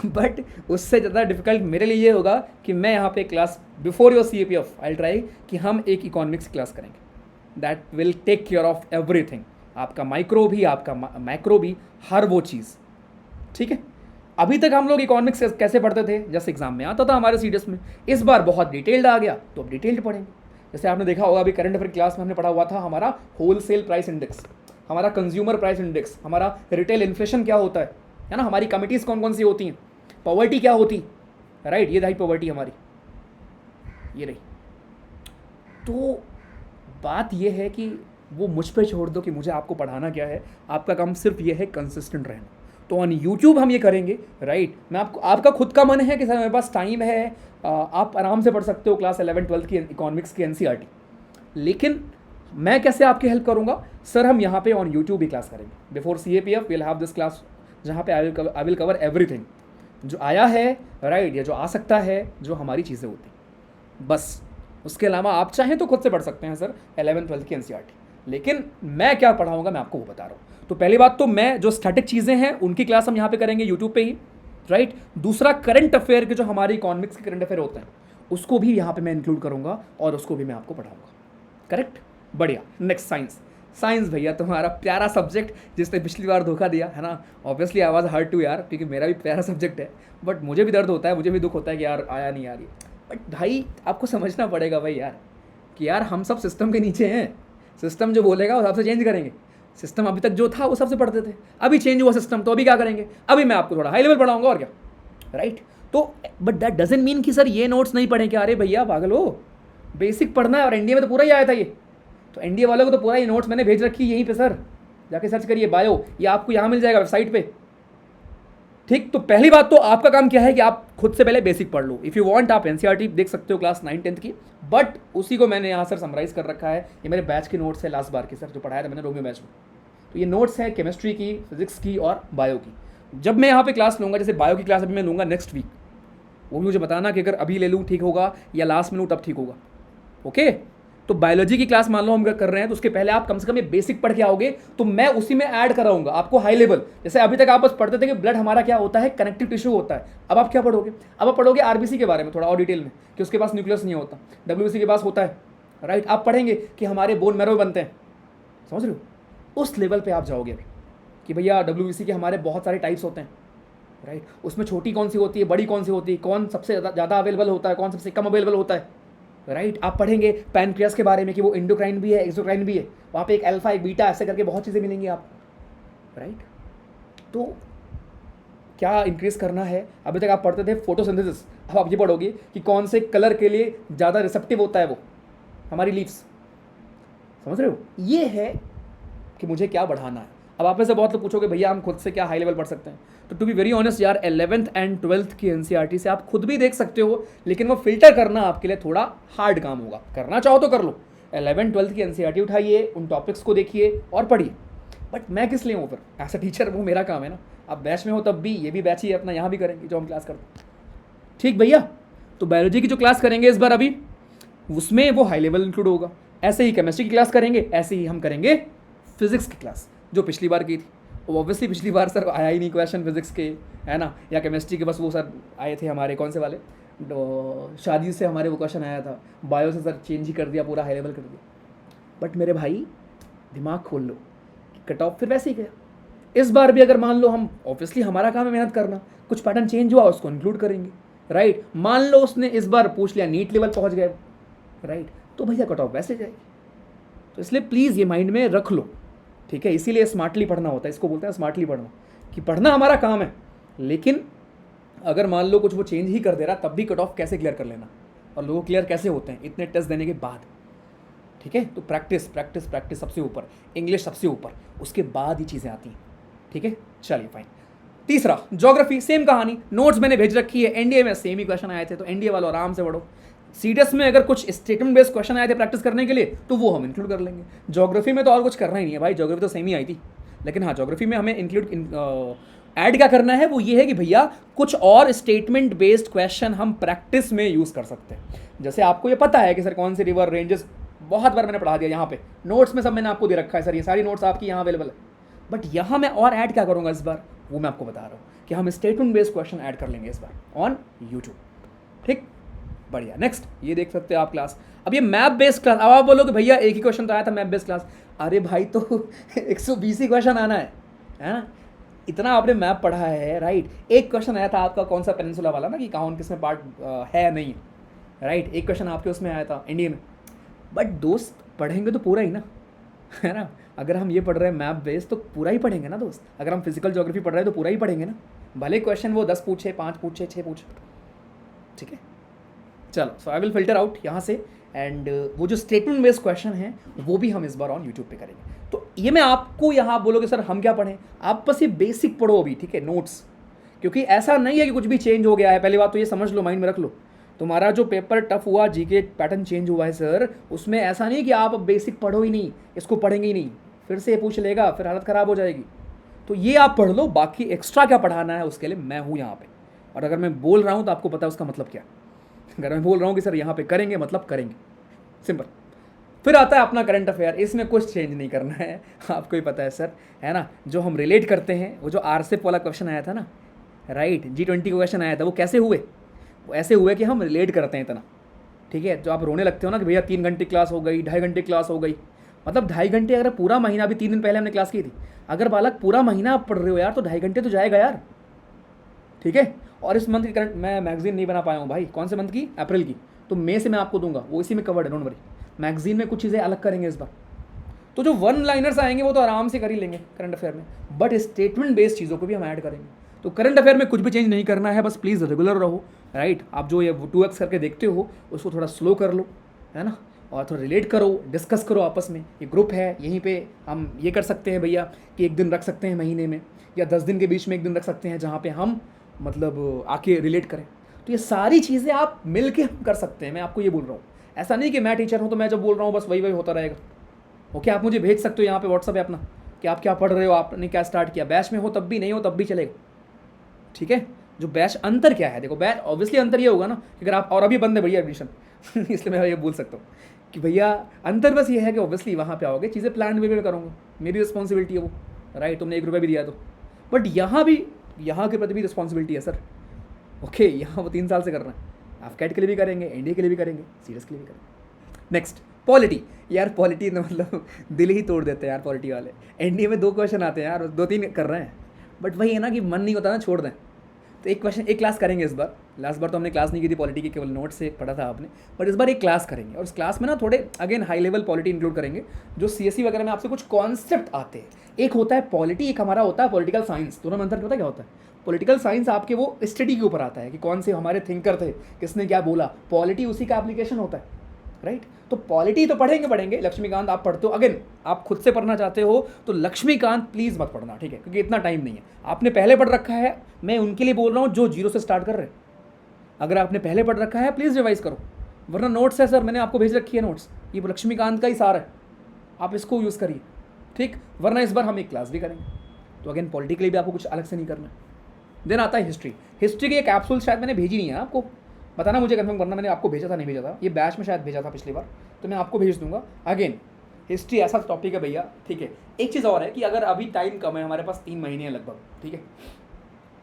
बट उससे ज़्यादा डिफिकल्ट मेरे लिए ये होगा कि मैं यहाँ पे class before your CAPF I try कि हम एक इकोनॉमिक्स क्लास करेंगे that will take care of everything, आपका माइक्रो भी, आपका मैक्रो भी, हर वो चीज़। ठीक है, अभी तक हम लोग इकोनॉमिक्स कैसे पढ़ते थे, जैसे एग्जाम में आता था हमारे सीडीएस में, इस बार बहुत डिटेल्ड आ गया तो अब डिटेल्ड पढ़ेंगे। जैसे आपने देखा होगा अभी करंट अफेयर क्लास में हमने पढ़ा हुआ था हमारा होलसेल प्राइस इंडेक्स, हमारा कंज्यूमर प्राइस इंडेक्स, हमारा रिटेल इन्फ्लेशन क्या होता है ना, हमारी कमिटीज़ कौन कौन सी होती हैं, पॉवर्टी क्या होती, राइट, ये रही पॉवर्टी हमारी, ये रही। तो बात ये है कि वो मुझ पे छोड़ दो कि मुझे आपको पढ़ाना क्या है, आपका काम सिर्फ ये है कंसिस्टेंट रहना। तो ऑन यूट्यूब हम ये करेंगे, राइट। मैं आपका खुद का मन है कि सर मेरे पास टाइम है, आप आराम से पढ़ सकते हो क्लास 11-12 की इकोनॉमिक्स की NCERT, लेकिन मैं कैसे आपकी हेल्प करूंगा सर, हम यहाँ पे ऑन यूट्यूब भी क्लास करेंगे before CAPF will have this class, जहाँ पे आई विल कवर एवरीथिंग जो आया है, राइट, या जो आ सकता है, जो हमारी चीज़ें होती, बस। उसके अलावा आप चाहें तो खुद से पढ़ सकते हैं सर 11-12 की NCERT, लेकिन मैं क्या पढ़ाऊँगा मैं आपको वो बता रहा हूँ। तो पहली बात तो मैं जो स्टैटिक चीज़ें हैं उनकी क्लास हम यहाँ पे करेंगे यूट्यूब पे ही, राइट। दूसरा करंट अफेयर के जो हमारी इकोनॉमिक्स के करंट अफेयर होते हैं उसको भी यहाँ पे मैं इंक्लूड करूँगा और उसको भी मैं आपको पढ़ाऊँगा, करेक्ट, बढ़िया। नेक्स्ट साइंस भैया तुम्हारा प्यारा सब्जेक्ट जिसने पिछली बार धोखा दिया है ना, obviously I was hurt too यार, क्योंकि मेरा भी प्यारा सब्जेक्ट है, बट मुझे भी दर्द होता है, मुझे भी दुख होता है कि यार आया नहीं यार ये, बट भाई आपको समझना पड़ेगा भाई यार कि यार हम सब सिस्टम के नीचे हैं, सिस्टम जो बोलेगा उस हिसाब से चेंज करेंगे। सिस्टम अभी तक जो था वो सबसे पढ़ते थे, अभी चेंज हुआ सिस्टम, तो अभी क्या करेंगे, अभी मैं आपको थोड़ा हाई लेवल पढ़ाऊंगा और क्या, राइट। तो बट दैट डजंट मीन कि सर ये नोट्स नहीं पढ़े क्या, अरे भैया पागल हो, बेसिक पढ़ना है, और एनडीए में तो पूरा ही आया था ये, तो एनडीए वालों को तो पूरा ये नोट्स मैंने भेज रखी यहीं पे सर, जाके सर्च करिए बायो, ये आपको यहाँ मिल जाएगा वेबसाइट पे, ठीक। तो पहली बात तो आपका काम क्या है कि आप खुद से पहले बेसिक पढ़ लो। इफ़ यू वांट आप NCERT देख सकते हो क्लास 9-10 की, बट उसी को मैंने यहाँ सर समराइज कर रखा है, ये मेरे बैच की नोट्स है लास्ट बार की सर जो पढ़ाया था मैंने रोमियो बैच में, तो ये नोट्स है केमिस्ट्री की, फिजिक्स की और बायो की। जब मैं यहाँ पे क्लास लूँगा, जैसे बायो की क्लास अभी मैं लूँगा नेक्स्ट वीक, वो भी मुझे बताना कि अगर अभी ले लूँ ठीक होगा या लास्ट में लूँ तब ठीक होगा, ओके। तो बायोलॉजी की क्लास मान लो हम कर रहे हैं, तो उसके पहले आप कम से कम ये बेसिक पढ़ के आओगे, तो मैं उसी में ऐड कराऊंगा आपको हाई लेवल। जैसे अभी तक आप बस पढ़ते थे कि ब्लड हमारा क्या होता है, कनेक्टिव टिश्यू होता है, अब आप क्या पढ़ोगे, अब आप पढ़ोगे RBC के बारे में थोड़ा और डिटेल में, कि उसके पास न्यूक्लियस नहीं होता, WBC के पास होता है, राइट। आप पढ़ेंगे कि हमारे बोन मैरो बनते हैं, समझ रहे हो, उस लेवल पर आप जाओगे अभी कि भैया WBC के हमारे बहुत सारे टाइप्स होते हैं, राइट। उसमें छोटी कौन सी होती है, बड़ी कौन सी होती है, कौन सबसे ज़्यादा अवेलेबल होता है, कौन सबसे कम अवेलेबल होता है, राइट। आप पढ़ेंगे पैनक्रियास के बारे में कि वो इंडोक्राइन भी है, एक्सोक्राइन भी है, वहाँ पे एक अल्फा एक बीटा ऐसे करके बहुत चीज़ें मिलेंगी आपको, राइट। तो क्या इंक्रीज करना है, अभी तक आप पढ़ते थे फोटोसिंथेसिस, अब आप ये पढ़ोगे कि कौन से कलर के लिए ज़्यादा रिसेप्टिव होता है वो हमारी लीव्स, समझ रहे हो। ये है कि मुझे क्या बढ़ाना है। अब आप में से बहुत लोग पूछोगे भैया हम खुद से क्या हाई लेवल पढ़ सकते हैं, तो टू बी वेरी ऑनेस्ट यार 11th एंड 12th की NCERT से आप खुद भी देख सकते हो, लेकिन वो फिल्टर करना आपके लिए थोड़ा हार्ड काम होगा, करना चाहो तो कर लो, 11th-12th की NCERT उठाइए, उन टॉपिक्स को देखिए और पढ़िए। बट मैं किस लिए हूँ फिर, एज अ टीचर वो मेरा काम है ना, आप बैच में हो तब भी, ये भी बैच ही अपना यहाँ भी करेंगे जो हम क्लास करते हैं, ठीक भैया। तो बायोलॉजी की जो क्लास करेंगे इस बार अभी, उसमें वो हाई लेवल इंक्लूड होगा, ऐसे ही केमिस्ट्री की क्लास करेंगे, ऐसे ही हम करेंगे फिजिक्स की क्लास जो पिछली बार की थी। वो ऑब्वियसली पिछली बार सर आया ही नहीं क्वेश्चन फिजिक्स के, है ना, या केमिस्ट्री के, बस वो सर आए थे हमारे कौन से वाले, तो शादी से हमारे वो क्वेश्चन आया था, बायो से सर चेंज ही कर दिया, पूरा हाई लेवल कर दिया। बट मेरे भाई दिमाग खोल लो, कट ऑफ फिर वैसे ही गया। इस बार भी अगर मान लो हम, ऑब्वियसली हमारा काम है मेहनत करना, कुछ पैटर्न चेंज हुआ उसको इंक्लूड करेंगे, राइट। मान लो उसने इस बार पूछ लिया नीट लेवल पहुँच गए, राइट, तो भैया कट ऑफ वैसे जाएगी। तो इसलिए प्लीज़ ये माइंड में रख लो, ठीक है। इसीलिए स्मार्टली पढ़ना होता है, इसको बोलते हैं स्मार्टली पढ़ना, कि पढ़ना हमारा काम है, लेकिन अगर मान लो कुछ वो चेंज ही कर दे रहा, तब भी कट ऑफ कैसे क्लियर कर लेना, और लोग क्लियर कैसे होते हैं इतने टेस्ट देने के बाद, ठीक है। तो प्रैक्टिस प्रैक्टिस प्रैक्टिस सबसे ऊपर, इंग्लिश सबसे ऊपर, उसके बाद ही चीज़ें आती हैं, ठीक है। चलिए फाइन। तीसरा ज्योग्राफी, सेम कहानी, नोट्स मैंने भेज रखी है, एनडीए में सेम ही क्वेश्चन आए थे, तो एनडीए वालों आराम से पढ़ो। सीडीएस में अगर कुछ स्टेटमेंट बेस्ड क्वेश्चन आए थे प्रैक्टिस करने के लिए, तो वो हम इंक्लूड कर लेंगे। ज्योग्राफी में तो और कुछ करना ही नहीं है भाई, ज्योग्राफी तो सेम ही आई थी, लेकिन हाँ ज्योग्राफी में हमें इंक्लूड ऐड क्या करना है, वो ये है कि भैया कुछ और स्टेटमेंट बेस्ड क्वेश्चन हम प्रैक्टिस में यूज़ कर सकते हैं। जैसे आपको ये पता है कि सर कौन से रिवर रेंजेस, बहुत बार मैंने पढ़ा दिया, यहाँ पे नोट्स में सब मैंने आपको दे रखा है सर, ये सारी नोट्स आपकी यहाँ अवेलेबल है। बट यहाँ मैं और ऐड क्या करूँगा इस बार, वो मैं आपको बता रहा हूँ कि हम स्टेटमेंट बेस्ड क्वेश्चन ऐड कर लेंगे इस बार ऑन यूट्यूब। ठीक, बढ़िया। नेक्स्ट ये देख सकते हो आप क्लास, अब ये मैप बेस्ड क्लास। अब आप बोलो कि भैया एक ही क्वेश्चन तो आया था मैप बेस्ड क्लास, अरे भाई तो 120 ही क्वेश्चन आना है ना, इतना आपने मैप पढ़ा है राइट। एक क्वेश्चन आया था आपका कौन सा पेनिनसुला वाला ना, कि कौन किसमें पार्ट है नहीं, राइट। एक क्वेश्चन आपके उसमें आया था इंडिया में। बट दोस्त पढ़ेंगे तो पूरा ही ना, है ना। अगर हम ये पढ़ रहे हैं मैप बेस्ड तो पूरा ही पढ़ेंगे ना दोस्त। अगर हम फिजिकल ज्योग्राफी पढ़ रहे हैं तो पूरा ही पढ़ेंगे ना, भले क्वेश्चन वो 10 पूछे, 5 पूछे, 6 पूछे, ठीक है। चलो, सो आई विल फिल्टर आउट यहाँ से, एंड वो जो स्टेटमेंट बेस्ड क्वेश्चन है वो भी हम इस बार ऑन यूट्यूब पे करेंगे। तो ये मैं आपको यहाँ बोलोगे सर हम क्या पढ़ें, आप बस ये बेसिक पढ़ो अभी, ठीक है, नोट्स। क्योंकि ऐसा नहीं है कि कुछ भी चेंज हो गया है, पहली बात तो ये समझ लो, माइंड में रख लो। तुम्हारा जो पेपर टफ हुआ, जीके पैटर्न चेंज हुआ है सर, उसमें ऐसा नहीं है कि आप अब बेसिक पढ़ो ही नहीं, इसको पढ़ेंगे ही नहीं, फिर से ये पूछ लेगा, फिर हालत ख़राब हो जाएगी। तो ये आप पढ़ लो, बाकी एक्स्ट्रा क्या पढ़ाना है उसके लिए मैं हूँ यहाँ पे। और अगर मैं बोल रहा हूँ तो आपको पता है उसका मतलब क्या है। अगर मैं बोल रहा हूँ कि सर यहाँ पे करेंगे, मतलब करेंगे, सिंपल। फिर आता है अपना करंट अफेयर, इसमें कुछ चेंज नहीं करना है, आपको ही पता है सर, है ना। जो हम रिलेट करते हैं, वो जो आरसेप वाला क्वेश्चन आया था ना, राइट, G20 का क्वेश्चन आया था, वो कैसे हुए, वो ऐसे हुए कि हम रिलेट करते हैं इतना, ठीक है। जो आप रोने लगते हो ना कि भैया 3 घंटे क्लास हो गई, 2.5 घंटे क्लास हो गई, मतलब 2.5 घंटे अगर पूरा महीना, अभी 3 दिन पहले हमने क्लास की थी, अगर बालक पूरा महीना आप पढ़ रहे हो यार तो 2.5 घंटे तो जाएगा यार, ठीक है। और इस मंथ की करंट मैं मैगजीन नहीं बना पाया हूँ भाई, कौन से मंथ की, अप्रैल की, तो मई से मैं आपको दूंगा, वो इसी में कवर्ड है, डोंट वरी। मैगजीन में कुछ चीज़ें अलग करेंगे इस बार, तो जो 1 लाइनर्स आएंगे वो तो आराम से कर ही लेंगे करंट अफेयर में, बट स्टेटमेंट बेस्ड चीज़ों को भी हम ऐड करेंगे। तो करंट अफेयर में कुछ भी चेंज नहीं करना है, बस प्लीज़ रेगुलर रहो, राइट। आप जो ये 2x करके देखते हो उसको थोड़ा स्लो कर लो, है ना, और थोड़ा रिलेट करो, डिस्कस करो आपस में। ये ग्रुप है, यहीं पे हम ये कर सकते हैं भैया कि 1 दिन रख सकते हैं महीने में, या 10 दिन के बीच में 1 दिन रख सकते हैं जहाँ पे हम मतलब आके रिलेट करें। तो ये सारी चीज़ें आप मिल के हम कर सकते हैं, मैं आपको ये बोल रहा हूँ। ऐसा नहीं कि मैं टीचर हूँ तो मैं जब बोल रहा हूँ बस वही वही होता रहेगा। ओके, आप मुझे भेज सकते हो यहाँ पे व्हाट्सअप है अपना, कि आप क्या पढ़ रहे हो, आपने क्या स्टार्ट किया, बैच में हो तब भी, नहीं हो तब भी चलेगा, ठीक है। जो बैच अंतर क्या है, देखो बैच ऑब्वियसली अंतर ये होगा ना कि अगर आप, और अभी बंद है भैया एडमिशन इसलिए मैं ये बोल सकता हूँ कि भैया अंतर बस ये है कि ऑब्वियसली वहाँ पे आओगे, चीज़ें प्लान वे में करूँगा, मेरी रिस्पॉन्सिबिलिटी है वो, राइट। तुमने 1 रुपया भी दिया तो, बट यहाँ भी, यहाँ के प्रति भी रिस्पॉन्सिबिलिटी है सर। ओके, यहाँ वो 3 साल से कर रहे हैं, आप कैट के लिए भी करेंगे, एनडीए के लिए भी करेंगे, सीरियस के लिए भी करेंगे। Next, polity. यार पॉलिटी तो मतलब दिल ही तोड़ देते हैं यार पॉलिटी वाले। एनडीए में 2 क्वेश्चन आते हैं यार, 2-3 कर रहे हैं, बट वही है ना कि मन नहीं होता ना, छोड़ दें। तो एक क्वेश्चन, एक क्लास करेंगे इस बार। लास्ट बार तो हमने क्लास नहीं की थी पॉलिटी की, केवल नोट से पढ़ा था आपने, बट इस बार एक क्लास करेंगे, और उस क्लास में ना थोड़े again high level polity include करेंगे, जो सीएससी वगैरह में आपसे कुछ कॉन्सेप्ट आते हैं। एक होता है पॉलिटी, एक हमारा होता है पॉलिटिकल साइंस। दोनों में अंतर पता क्या होता है? पॉलिटिकल साइंस आपके वो स्टडी के ऊपर आता है कि कौन से हमारे थिंकर थे, किसने क्या बोला। पॉलिटी उसी का एप्लीकेशन होता है, राइट। तो पॉलिटी तो पढ़ेंगे। लक्ष्मीकांत आप पढ़ते हो, अगेन आप खुद से पढ़ना चाहते हो तो लक्ष्मीकांत प्लीज़ मत पढ़ना, ठीक है, क्योंकि इतना टाइम नहीं है। आपने पहले पढ़ रखा है, मैं उनके लिए बोल रहा हूँ जो 0 से स्टार्ट कर रहे हैं। अगर आपने पहले पढ़ रखा है प्लीज़ रिवाइज करो, वरना नोट्स है सर, मैंने आपको भेज रखी है नोट्स, ये लक्ष्मीकांत का ही सार है, आप इसको यूज़ करिए, ठीक। वरना इस बार हम एक क्लास भी करेंगे। तो अगेन पॉलिटी के लिए भी आपको कुछ अलग से नहीं करना। देन आता है हिस्ट्री। हिस्ट्री की एक कैप्सूल शायद मैंने भेजी नहीं है आपको, बताना मुझे कंफर्म करना मैंने आपको भेजा था नहीं भेजा था, ये बैच में शायद भेजा था पिछली बार, तो मैं आपको भेज दूंगा। अगेन हिस्ट्री ऐसा टॉपिक है भैया, ठीक है। एक चीज़ और है कि अगर अभी टाइम कम है, हमारे पास 3 महीने हैं लगभग, ठीक है,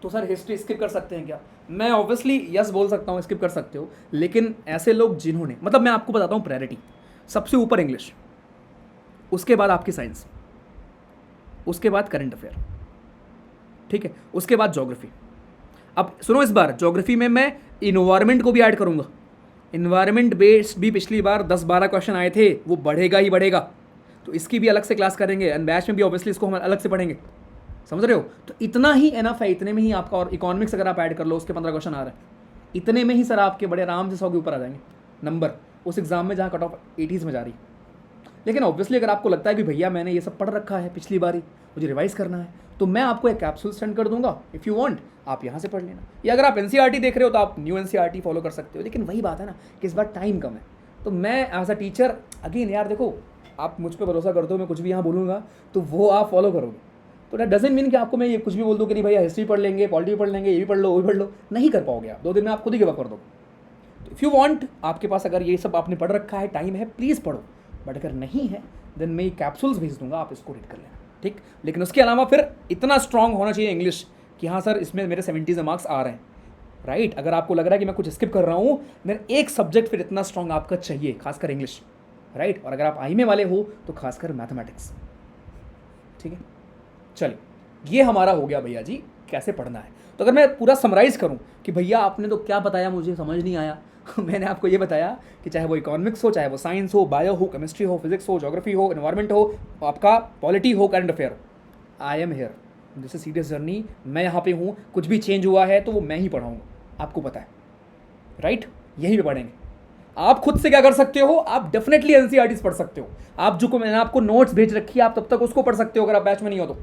तो सर हिस्ट्री स्किप कर सकते हैं क्या? मैं ऑब्वियसली यस बोल सकता हूँ, स्किप कर सकते हो, लेकिन ऐसे लोग जिन्होंने, मतलब मैं आपको बताता हूँ प्रायोरिटी, सबसे ऊपर इंग्लिश, उसके बाद आपकी साइंस, उसके बाद करंट अफेयर, ठीक है, उसके बाद ज्योग्राफी। अब सुनो, इस बार ज्योग्राफी में मैं इन्वायरमेंट को भी ऐड करूंगा। इन्वायरमेंट बेस्ड भी पिछली बार 10-12 क्वेश्चन आए थे, वो बढ़ेगा ही बढ़ेगा, तो इसकी भी अलग से क्लास करेंगे, एंड बैच में भी ऑब्वियसली इसको हम अलग से पढ़ेंगे, समझ रहे हो? तो इतना ही एनफ है, इतने में ही आपका, और इकोनॉमिक्स अगर आप ऐड कर लो, उसके 15 क्वेश्चन आ रहे हैं, इतने में ही सर आपके बड़े आराम से 100 के ऊपर आ जाएंगे नंबर उस एग्जाम में जहाँ कट ऑफ 80s में जा रही। लेकिन ऑब्वियसली अगर आपको लगता है कि भैया मैंने ये सब पढ़ रखा है पिछली बार ही, मुझे रिवाइज करना है, तो मैं आपको एक कैप्सूल सेंड कर दूंगा, इफ़ यू वांट आप यहाँ से पढ़ लेना, या अगर आप एनसीईआरटी देख रहे हो तो आप न्यू एनसीईआरटी फॉलो कर सकते हो। लेकिन वही बात है ना कि इस बार टाइम कम है, तो मैं एज अ टीचर अगेन यार देखो, आप मुझ पर भरोसा करते हो, मैं कुछ भी यहाँ बोलूँगा तो वो आप फॉलो करोगे, तो दैट डजंट मीन कि आपको मैं ये कुछ भी बोल दूँ कि नहीं भैया हिस्ट्री पढ़ लेंगे, पॉलिटी पढ़ लेंगे, ये भी पढ़ लो, वो भी पढ़ लो, नहीं कर पाओगे आप, 2 दिन में आप खुद ही गिव अप कर दो। तो इफ़ यू वांट, आपके पास अगर ये सब आपने पढ़ रखा है, टाइम है, प्लीज़ पढ़ो, बट अगर नहीं है देन मैं कैप्सूल्स भेज दूंगा, आप इसको रीड कर लेना, ठीक। लेकिन उसके अलावा फिर इतना स्ट्रांग होना चाहिए इंग्लिश कि हाँ सर इसमें मेरे 70 से मार्क्स आ रहे हैं, राइट। अगर आपको लग रहा है कि मैं कुछ स्किप कर रहा हूँ, मेरा एक सब्जेक्ट फिर इतना स्ट्रांग आपका चाहिए, खासकर इंग्लिश, राइट। और अगर आप आई में वाले हो तो खासकर मैथमेटिक्स, ठीक है। चलिए, ये हमारा हो गया भैया जी कैसे पढ़ना है। तो अगर मैं पूरा समराइज़ करूं कि भैया आपने तो क्या बताया, मुझे समझ नहीं आया मैंने आपको ये बताया कि चाहे वो इकोनॉमिक्स हो, चाहे वो साइंस हो, बायो हो, केमिस्ट्री हो, फिजिक्स हो, ज्योग्राफी हो, एनवायरनमेंट हो, आपका पॉलिटी हो, करंट अफेयर हो, आई am hair, this is serious journey, मैं यहाँ पे हूँ। कुछ भी चेंज हुआ है तो वो मैं ही पढ़ाऊँगा, आपको पता है, राइट। यहीं पे पढ़ेंगे। आप खुद से क्या कर सकते हो, आप डेफिनेटली एनसीईआरटीज पढ़ सकते हो। आप जो मैंने आपको नोट्स भेज रखी है, आप तब तक उसको पढ़ सकते हो अगर आप बैच में नहीं हो तो,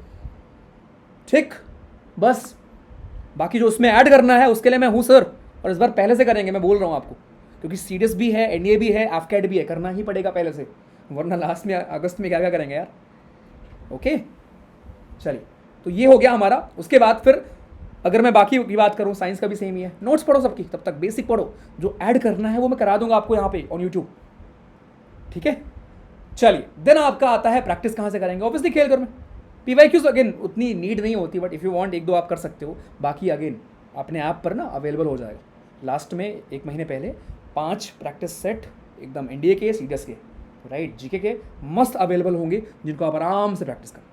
ठीक। बस बाकी जो उसमें ऐड करना है उसके लिए मैं हूँ सर, और इस बार पहले से करेंगे, मैं बोल रहा हूँ आपको, क्योंकि सीडीएस भी है, एनडीए भी है, एफकेट भी है, करना ही पड़ेगा पहले से, वरना लास्ट में अगस्त में क्या क्या करेंगे यार। ओके, चलिए, तो ये हो गया हमारा। उसके बाद फिर अगर मैं बाकी की बात करूँ, साइंस का भी सेम ही है, नोट्स पढ़ो सबकी, तब तक बेसिक पढ़ो, जो ऐड करना है वो मैं करा दूंगा आपको यहाँ पे ऑन यूट्यूब, ठीक है। चलिए, देन आपका आता है प्रैक्टिस कहाँ से करेंगे, ऑब्वियसली खेल घर में। पीवाईक्यूज अगेन उतनी नीड नहीं होती, बट इफ़ यू वांट एक दो आप कर सकते हो, बाकी अगेन अपने ऐप पर ना अवेलेबल हो जाएगा। लास्ट में 1 महीने पहले 5 प्रैक्टिस सेट एकदम एनडीए के, सीडीएस के, राइट, जीके के मस्त अवेलेबल होंगे, जिनको आप आराम से प्रैक्टिस करें।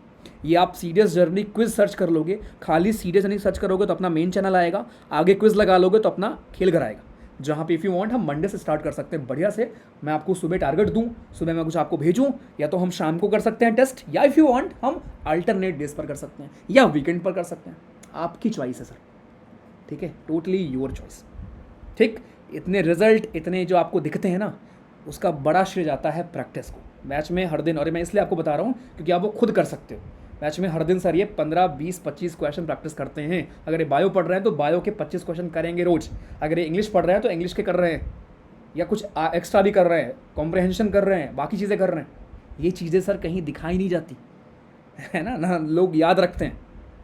ये आप सीडीएस जर्नी क्विज सर्च कर लोगे, खाली सीडीएस नहीं सर्च करोगे तो अपना मेन चैनल आएगा, आगे क्विज लगा लोगे तो अपना खेल घर आएगा, जहाँ पे इफ़ यू वांट हम मंडे से स्टार्ट कर सकते हैं बढ़िया से। मैं आपको सुबह टारगेट दूँ, सुबह मैं कुछ आपको भेजूँ, या तो हम शाम को कर सकते हैं टेस्ट, या इफ़ यू वांट हम अल्टरनेट डेज पर कर सकते हैं, या वीकेंड पर कर सकते हैं, आपकी चॉइस है सर, ठीक है, टोटली योर चॉइस, ठीक। इतने रिजल्ट, इतने जो आपको दिखते हैं ना, उसका बड़ा श्रेय जाता है प्रैक्टिस को। मैच में हर दिन, और मैं इसलिए आपको बता रहा हूँ क्योंकि आप वो खुद कर सकते हो। मैच में हर दिन सर ये 15, 20, 25 क्वेश्चन प्रैक्टिस करते हैं। अगर ये बायो पढ़ रहे हैं तो बायो के 25 क्वेश्चन करेंगे रोज। अगर ये इंग्लिश पढ़ रहे हैं तो इंग्लिश के कर रहे हैं, या कुछ एक्स्ट्रा भी कर रहे हैं, कॉम्प्रहेंशन कर रहे हैं, बाकी चीज़ें कर रहे हैं। ये चीज़ें सर कहीं दिखाई नहीं जाती है ना लोग याद रखते हैं,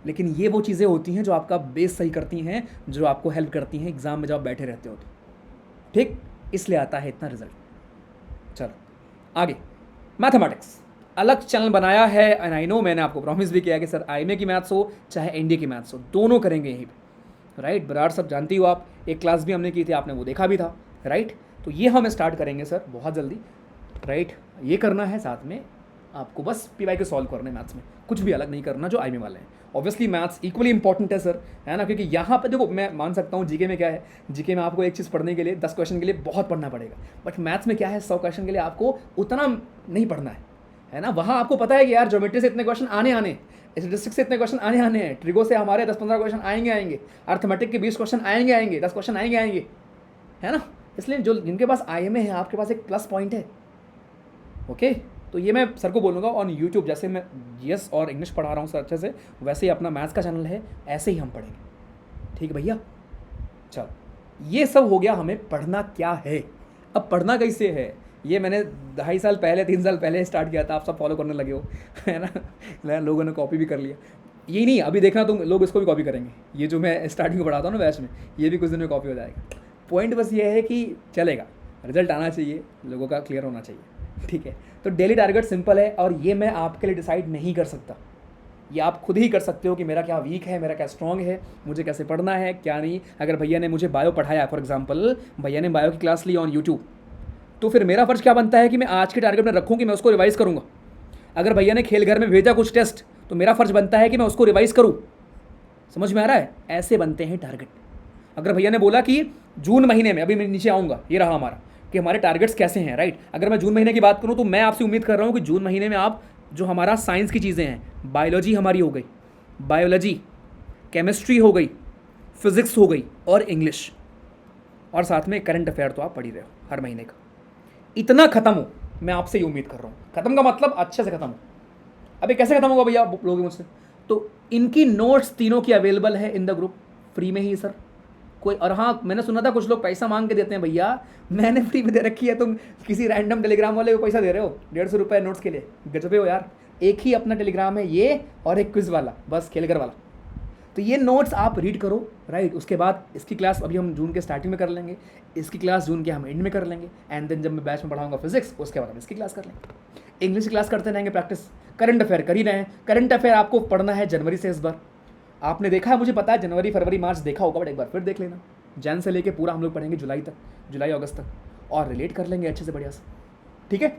लेकिन ये वो चीज़ें होती हैं जो आपका बेस सही करती हैं, जो आपको हेल्प करती हैं एग्जाम में जब आप बैठे रहते हो तो, ठीक। इसलिए आता है इतना रिजल्ट। चलो आगे, मैथमेटिक्स अलग चैनल बनाया है, एंड आई नो, मैंने आपको प्रॉमिस भी किया कि सर आईएमए की मैथ्स हो चाहे एनडीए की मैथ्स हो, दोनों करेंगे यहीं पे, राइट। बराड़ सब जानती हो आप, एक क्लास भी हमने की थी, आपने वो देखा भी था, राइट। तो ये हम स्टार्ट करेंगे सर बहुत जल्दी, राइट। ये करना है, साथ में आपको बस पीवाईक्यू सॉल्व करने मैथ्स में, कुछ भी अलग नहीं करना जो आईएमए वाले हैं। ऑब्वियसली मैथ्स इक्वली इंपॉर्टेंट है सर, है ना, क्योंकि यहाँ पे देखो, मैं मान सकता हूँ जीके में क्या है, जीके में आपको एक चीज़ पढ़ने के लिए 10 क्वेश्चन के लिए बहुत पढ़ना पड़ेगा, बट मैथ्स में क्या है, 100 क्वेश्चन के लिए आपको उतना नहीं पढ़ना है ना। वहाँ आपको पता है कि यार ज्योमेट्री से इतने क्वेश्चन आने, स्टैटिस्टिक्स से इतने क्वेश्चन आने हैं, ट्रिगो से हमारे 10-15 क्वेश्चन आएंगे, अर्थमेटिक के 20 क्वेश्चन आएंगे, 10 क्वेश्चन आएंगे, है ना। इसलिए जो जिनके पास आईएमए है, आपके पास एक प्लस पॉइंट है, ओके। तो ये मैं सर को बोलूँगा ऑन यूट्यूब, जैसे मैं जीएस और इंग्लिश पढ़ा रहा हूँ सर अच्छे से, वैसे ही अपना मैथ्स का चैनल है, ऐसे ही हम पढ़ेंगे, ठीक भैया। चलो, ये सब हो गया हमें पढ़ना क्या है। अब पढ़ना कैसे है, ये मैंने 2.5 साल पहले, 3 साल पहले स्टार्ट किया था, आप सब फॉलो करने लगे हो, है ना, लोगों ने कॉपी भी कर लिया। यही नहीं, अभी देखना तुम लोग इसको भी कॉपी करेंगे, ये जो मैं स्टार्टिंग में पढ़ाता हूँ ना बैच में, ये भी कुछ दिन में कॉपी हो जाएगा। पॉइंट बस ये है कि चलेगा, रिजल्ट आना चाहिए, लोगों का क्लियर होना चाहिए, ठीक है। तो डेली टारगेट सिंपल है, और ये मैं आपके लिए डिसाइड नहीं कर सकता, ये आप खुद ही कर सकते हो कि मेरा क्या वीक है, मेरा क्या स्ट्रॉन्ग है, मुझे कैसे पढ़ना है क्या नहीं। अगर भैया ने मुझे बायो पढ़ाया, फॉर एग्जांपल भैया ने बायो की क्लास ली ऑन यूट्यूब, तो फिर मेरा फर्ज क्या बनता है कि मैं आज के टारगेट में रखूँ कि मैं उसको रिवाइज़ करूँगा। अगर भैया ने खेल घर में भेजा कुछ टेस्ट, तो मेरा फर्ज बनता है कि मैं उसको रिवाइज़ करूँ। समझ में आ रहा है, ऐसे बनते हैं टारगेट। अगर भैया ने बोला कि जून महीने में, अभी मैं नीचे आऊँगा, ये रहा हमारा कि हमारे टारगेट्स कैसे हैं, राइट। अगर मैं जून महीने की बात करूँ तो मैं आपसे उम्मीद कर रहा हूँ कि जून महीने में आप जो हमारा साइंस की चीज़ें हैं, बायोलॉजी हमारी हो गई, बायोलॉजी, केमिस्ट्री हो गई, फिजिक्स हो गई, और इंग्लिश, और साथ में करंट अफेयर तो आप पढ़ ही रहे हो हर महीने का, इतना खत्म हो, मैं आपसे ये उम्मीद कर रहा हूँ। खत्म का मतलब अच्छे से खत्म हो। अभी कैसे खत्म होगा भैया, आप बोलोगे मुझसे, तो इनकी नोट्स तीनों की अवेलेबल है इन द ग्रुप, फ्री में ही सर। कोई, और हाँ, मैंने सुना था कुछ लोग पैसा मांग के देते हैं, भैया मैंने फ्री में दे रखी है, तुम किसी रैंडम टेलीग्राम वाले को पैसा दे रहे हो 150 रुपये नोट्स के लिए, गजबे हो यार। एक ही अपना टेलीग्राम है ये, और एक क्विज वाला, बस खेलकर वाला। तो ये नोट्स आप रीड करो, राइट। उसके बाद इसकी क्लास अभी हम जून के स्टार्टिंग में कर लेंगे, इसकी क्लास जून के हम एंड में कर लेंगे, एंड देन जब मैं बैच में पढ़ाऊंगा फिजिक्स, उसके बाद हम इसकी क्लास कर लेंगे। इंग्लिश की क्लास करते रहेंगे प्रैक्टिस, करंट अफेयर कर ही रहे हैं। करंट अफेयर आपको पढ़ना है जनवरी से। इस बार आपने देखा है, मुझे पता है जनवरी फरवरी मार्च देखा होगा, बट एक बार फिर देख लेना। जैन से लेके पूरा हम लोग पढ़ेंगे जुलाई तक, जुलाई अगस्त तक, और रिलेट कर लेंगे अच्छे से बढ़िया से। ठीक है।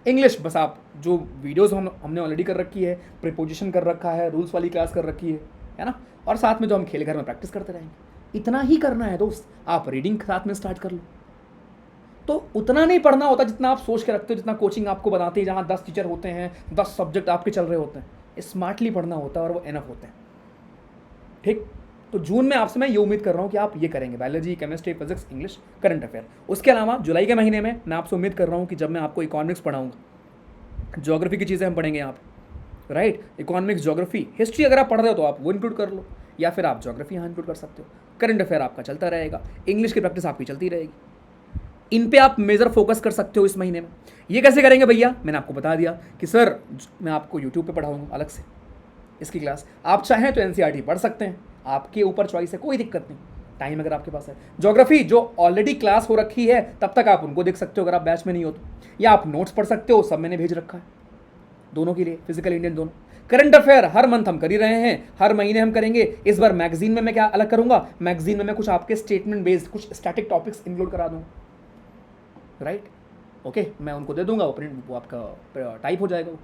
इंग्लिश बस आप जो वीडियोस हमने ऑलरेडी कर रखी है, प्रीपोजिशन कर रखा है, रूल्स वाली क्लास कर रखी है ना, और साथ में जो हम खेल घर में प्रैक्टिस करते रहेंगे, इतना ही करना है दोस्त। आप रीडिंग साथ में स्टार्ट कर लो। तो उतना नहीं पढ़ना होता जितना आप सोच के रखते हो, जितना कोचिंग आपको बताती है, जहाँ 10 टीचर होते हैं, 10 सब्जेक्ट आपके चल रहे होते हैं। स्मार्टली पढ़ना होता है और वो एनफ होते हैं। ठीक। तो जून में आपसे मैं ये उम्मीद कर रहा हूँ कि आप ये करेंगे, biology, chemistry, physics, English, current affair. उसके अलावा जुलाई के महीने में मैं आपसे उम्मीद कर रहा हूँ कि जब मैं आपको इकोनॉमिक्स पढ़ाऊँगा, ज्योग्राफी की चीज़ें हम पढ़ेंगे यहाँ पे, राइट। इकोनॉमिक्स, ज्योग्राफी, हिस्ट्री अगर आप पढ़ रहे हो तो आप वो इंक्लूड कर लो, या फिर आप ज्योग्राफी यहाँ इंक्लूड कर सकते हो। करंट अफेयर आपका चलता रहेगा, इंग्लिश की प्रैक्टिस आपकी चलती रहेगी। इन पे आप मेजर फोकस कर सकते हो इस महीने में। ये कैसे करेंगे भैया, मैंने आपको बता दिया कि सर मैं आपको यूट्यूब पे पढ़ाऊँगा अलग से इसकी क्लास। आप चाहें तो एनसीईआरटी पढ़ सकते हैं, आपके ऊपर चॉइस है, कोई दिक्कत नहीं, टाइम अगर आपके पास है। ज्योग्राफी जो ऑलरेडी क्लास हो रखी है तब तक आप उनको देख सकते हो अगर आप बैच में नहीं हो तो, या आप नोट्स पढ़ सकते हो, सब मैंने भेज रखा है दोनों के लिए, फिजिकल इंडियन दोनों। करंट अफेयर हर मंथ हम कर ही रहे हैं, हर महीने हम करेंगे। इस बार मैगजीन में मैं क्या अलग करूंगा, मैगजीन में मैं कुछ आपके स्टेटमेंट बेस्ड कुछ स्टैटिक टॉपिक्स इंक्लूड करा दूंगा, राइट। ओके, मैं उनको दे दूंगा, वो प्रिंट, वो आपका टाइप हो जाएगा वो।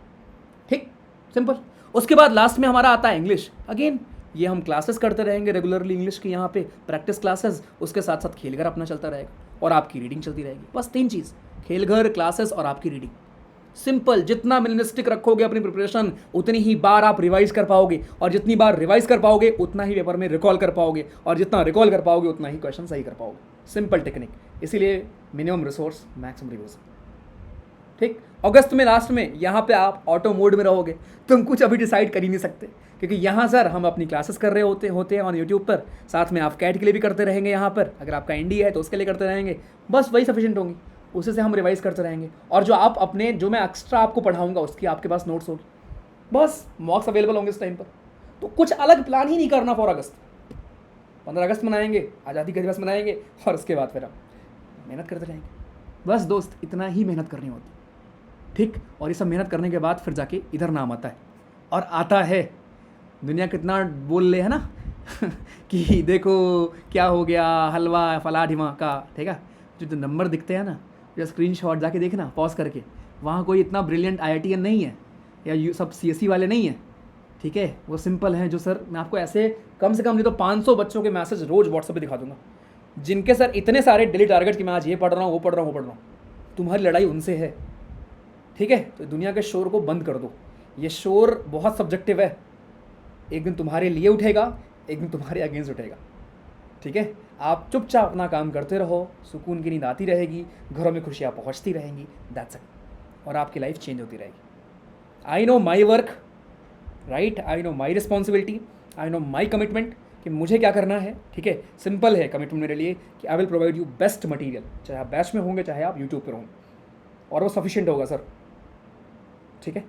ठीक, सिंपल। उसके बाद लास्ट में हमारा आता है इंग्लिश। अगेन ये हम क्लासेस करते रहेंगे रेगुलरली इंग्लिश की, यहाँ पे प्रैक्टिस क्लासेस, उसके साथ साथ खेलघर अपना चलता रहेगा और आपकी रीडिंग चलती रहेगी। बस 3 चीज़, खेलघर, क्लासेस और आपकी रीडिंग। सिंपल। जितना मिनिमलिस्टिक रखोगे अपनी प्रिपरेशन, उतनी ही बार आप रिवाइज कर पाओगे, और जितनी बार रिवाइज कर पाओगे उतना ही पेपर में रिकॉल कर पाओगे, और जितना रिकॉल कर पाओगे उतना ही क्वेश्चन सही कर पाओगे। सिंपल टेक्निक, इसीलिए मिनिमम रिसोर्स मैक्सिमम रिविजन। ठीक। अगस्त में लास्ट में यहाँ पे आप ऑटो मोड में रहोगे, तुम कुछ अभी डिसाइड कर ही नहीं सकते, क्योंकि यहाँ सर हम अपनी क्लासेस कर रहे होते हैं ऑन यूट्यूब पर, साथ में आप कैट के लिए भी करते रहेंगे यहाँ पर, अगर आपका एनडी है तो उसके लिए करते रहेंगे, बस वही सफिशिएंट होंगी, उसी से हम रिवाइज करते रहेंगे। और जो आप अपने, जो मैं एक्स्ट्रा आपको पढ़ाऊँगा उसकी आपके पास नोट्स होगी, बस मॉक्स अवेलेबल होंगे इस टाइम पर। तो कुछ अलग प्लान ही नहीं करना फॉर अगस्त। 15 अगस्त मनाएंगे, आज़ादी का दिवस मनाएंगे, और उसके बाद फिर हम मेहनत करते रहेंगे। बस दोस्त, इतना ही मेहनत करनी होती। ठीक। और ये सब मेहनत करने के बाद फिर जाके इधर नाम आता है, और आता है। दुनिया कितना बोल ले है ना कि देखो क्या हो गया, हलवा फला ढिमा का, ठीक है। जो नंबर दिखते हैं ना, जो स्क्रीनशॉट जाके देखना पॉज करके, वहाँ कोई इतना ब्रिलियंट IITian नहीं है, या सब CSE वाले नहीं हैं, ठीक है। वो सिंपल हैं, जो सर मैं आपको ऐसे कम से कम नहीं तो 500 बच्चों के मैसेज रोज़ व्हाट्सएप पे दिखा दूंगा, जिनके सर इतने सारे डेली टारगेट कि मैं आज ये पढ़ रहा हूँ, वो पढ़ रहा हूँ, वो पढ़ रहा हूँ। तुम्हारी लड़ाई उनसे है, ठीक है। तो दुनिया के शोर को बंद कर दो। ये शोर बहुत सब्जेक्टिव है, एक दिन तुम्हारे लिए उठेगा, एक दिन तुम्हारे अगेंस्ट उठेगा, ठीक है। आप चुपचाप अपना काम करते रहो, सुकून की नींद आती रहेगी, घरों में खुशियाँ पहुँचती रहेंगी, दैट्स इट, और आपकी लाइफ चेंज होती रहेगी। I know my work, right, I know my responsibility, I know my commitment, कि मुझे क्या करना है, ठीक है। सिंपल है कमिटमेंट मेरे लिए कि I will provide you best material, चाहे आप बैच में होंगे, चाहे आप यूट्यूब पर होंगे, और वो सफिशिएंट होगा सर, ठीक है।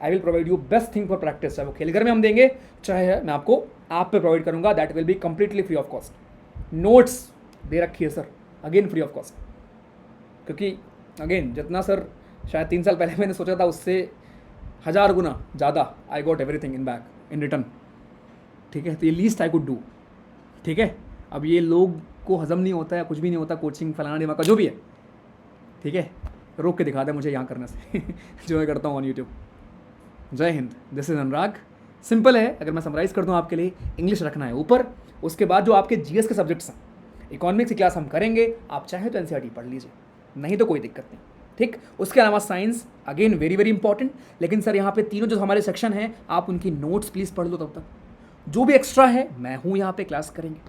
I will provide you best thing for practice, चाहे वो खेलघर में हम देंगे, चाहे मैं आपको आप पे प्रोवाइड करूंगा, that will be completely free of cost. Notes दे रखी है sir, again free of cost, क्योंकि अगेन जितना सर शायद 3 साल पहले मैंने सोचा था उससे 1000 गुना ज़्यादा I got everything in back in return, ठीक है। तो ये लीस्ट आई कुड डू, ठीक है। अब ये लोग को हजम नहीं होता है, कुछ भी नहीं होता, कोचिंग फलाना डिमा का जो भी है, ठीक है, रोक के दिखा दे मुझे यहाँ करने से जो मैं करता हूँ ऑन यूट्यूब। जय Hind, this is Anurag. Simple है, अगर मैं समराइज़ कर दूँ आपके लिए, इंग्लिश रखना है ऊपर, उसके बाद जो आपके GS के सब्जेक्ट्स हैं, इकोनॉमिक्स की क्लास हम करेंगे, आप चाहें तो NCERT पढ़ लीजिए, नहीं तो कोई दिक्कत नहीं, ठीक। उसके अलावा science again very very important, लेकिन सर यहाँ पे तीनों जो हमारे सेक्शन हैं, आप उनकी नोट्स प्लीज़ पढ़ लो, तब तक जो भी एक्स्ट्रा है मैं हूँ यहाँ पे, क्लास करेंगे,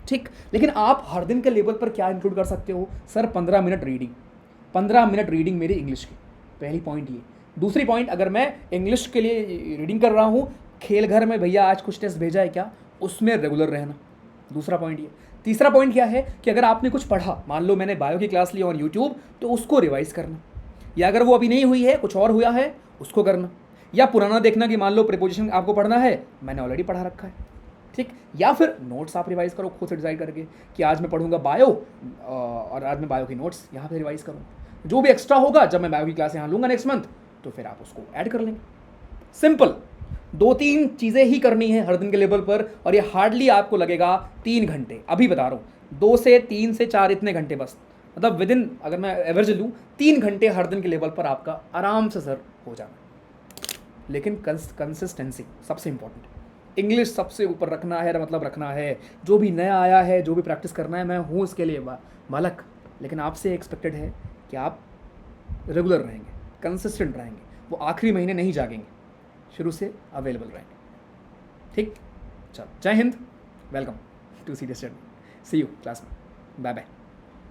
ठीक। लेकिन आप हर दिन के लेवल पर क्या इंक्लूड कर सकते हो sir, 15 minute reading, 15 minute reading मेरी इंग्लिश की, पहली पॉइंट ये। दूसरी पॉइंट, अगर मैं इंग्लिश के लिए रीडिंग कर रहा हूँ, खेल घर में भैया आज कुछ टेस्ट भेजा है क्या, उसमें रेगुलर रहना, दूसरा पॉइंट ये। तीसरा पॉइंट क्या है कि अगर आपने कुछ पढ़ा, मान लो मैंने बायो की क्लास ली ऑन यूट्यूब, तो उसको रिवाइज करना, या अगर वो अभी नहीं हुई है, कुछ और हुआ है, उसको करना, या पुराना देखना कि मान लो प्रीपोजिशन आपको पढ़ना है, मैंने ऑलरेडी पढ़ा रखा है, ठीक। या फिर नोट्स आप रिवाइज करो खुद से डिसाइड करके कि आज मैं पढ़ूंगा बायो, और आज मैं बायो की नोट्स यहाँ पे रिवाइज करूँ। जो भी एक्स्ट्रा होगा जब मैं बायो की क्लास यहाँ लूँगा नेक्स्ट मंथ, तो फिर आप उसको ऐड कर लेंगे, सिंपल 2-3 चीज़ें ही करनी है हर दिन के लेवल पर, और ये हार्डली आपको लगेगा 3 घंटे। अभी बता रहा हूँ 2 से 3 से 4 इतने घंटे बस, मतलब विद इन, अगर मैं एवरेज लूँ 3 घंटे हर दिन के लेवल पर आपका आराम से सर हो जाना। लेकिन कंसिस्टेंसी सबसे इंपॉर्टेंट। इंग्लिश सबसे ऊपर रखना है, मतलब रखना है। जो भी नया आया है, जो भी प्रैक्टिस करना है, मैं हूँ इसके लिए मालक, लेकिन आपसे एक्सपेक्टेड है कि आप रेगुलर रहेंगे, कंसिस्टेंट रहेंगे, वो आखिरी महीने नहीं जागेंगे, शुरू से अवेलेबल रहेंगे। ठीक, चलो, जय हिंद, welcome to serious study, see you class में, बाय बाय।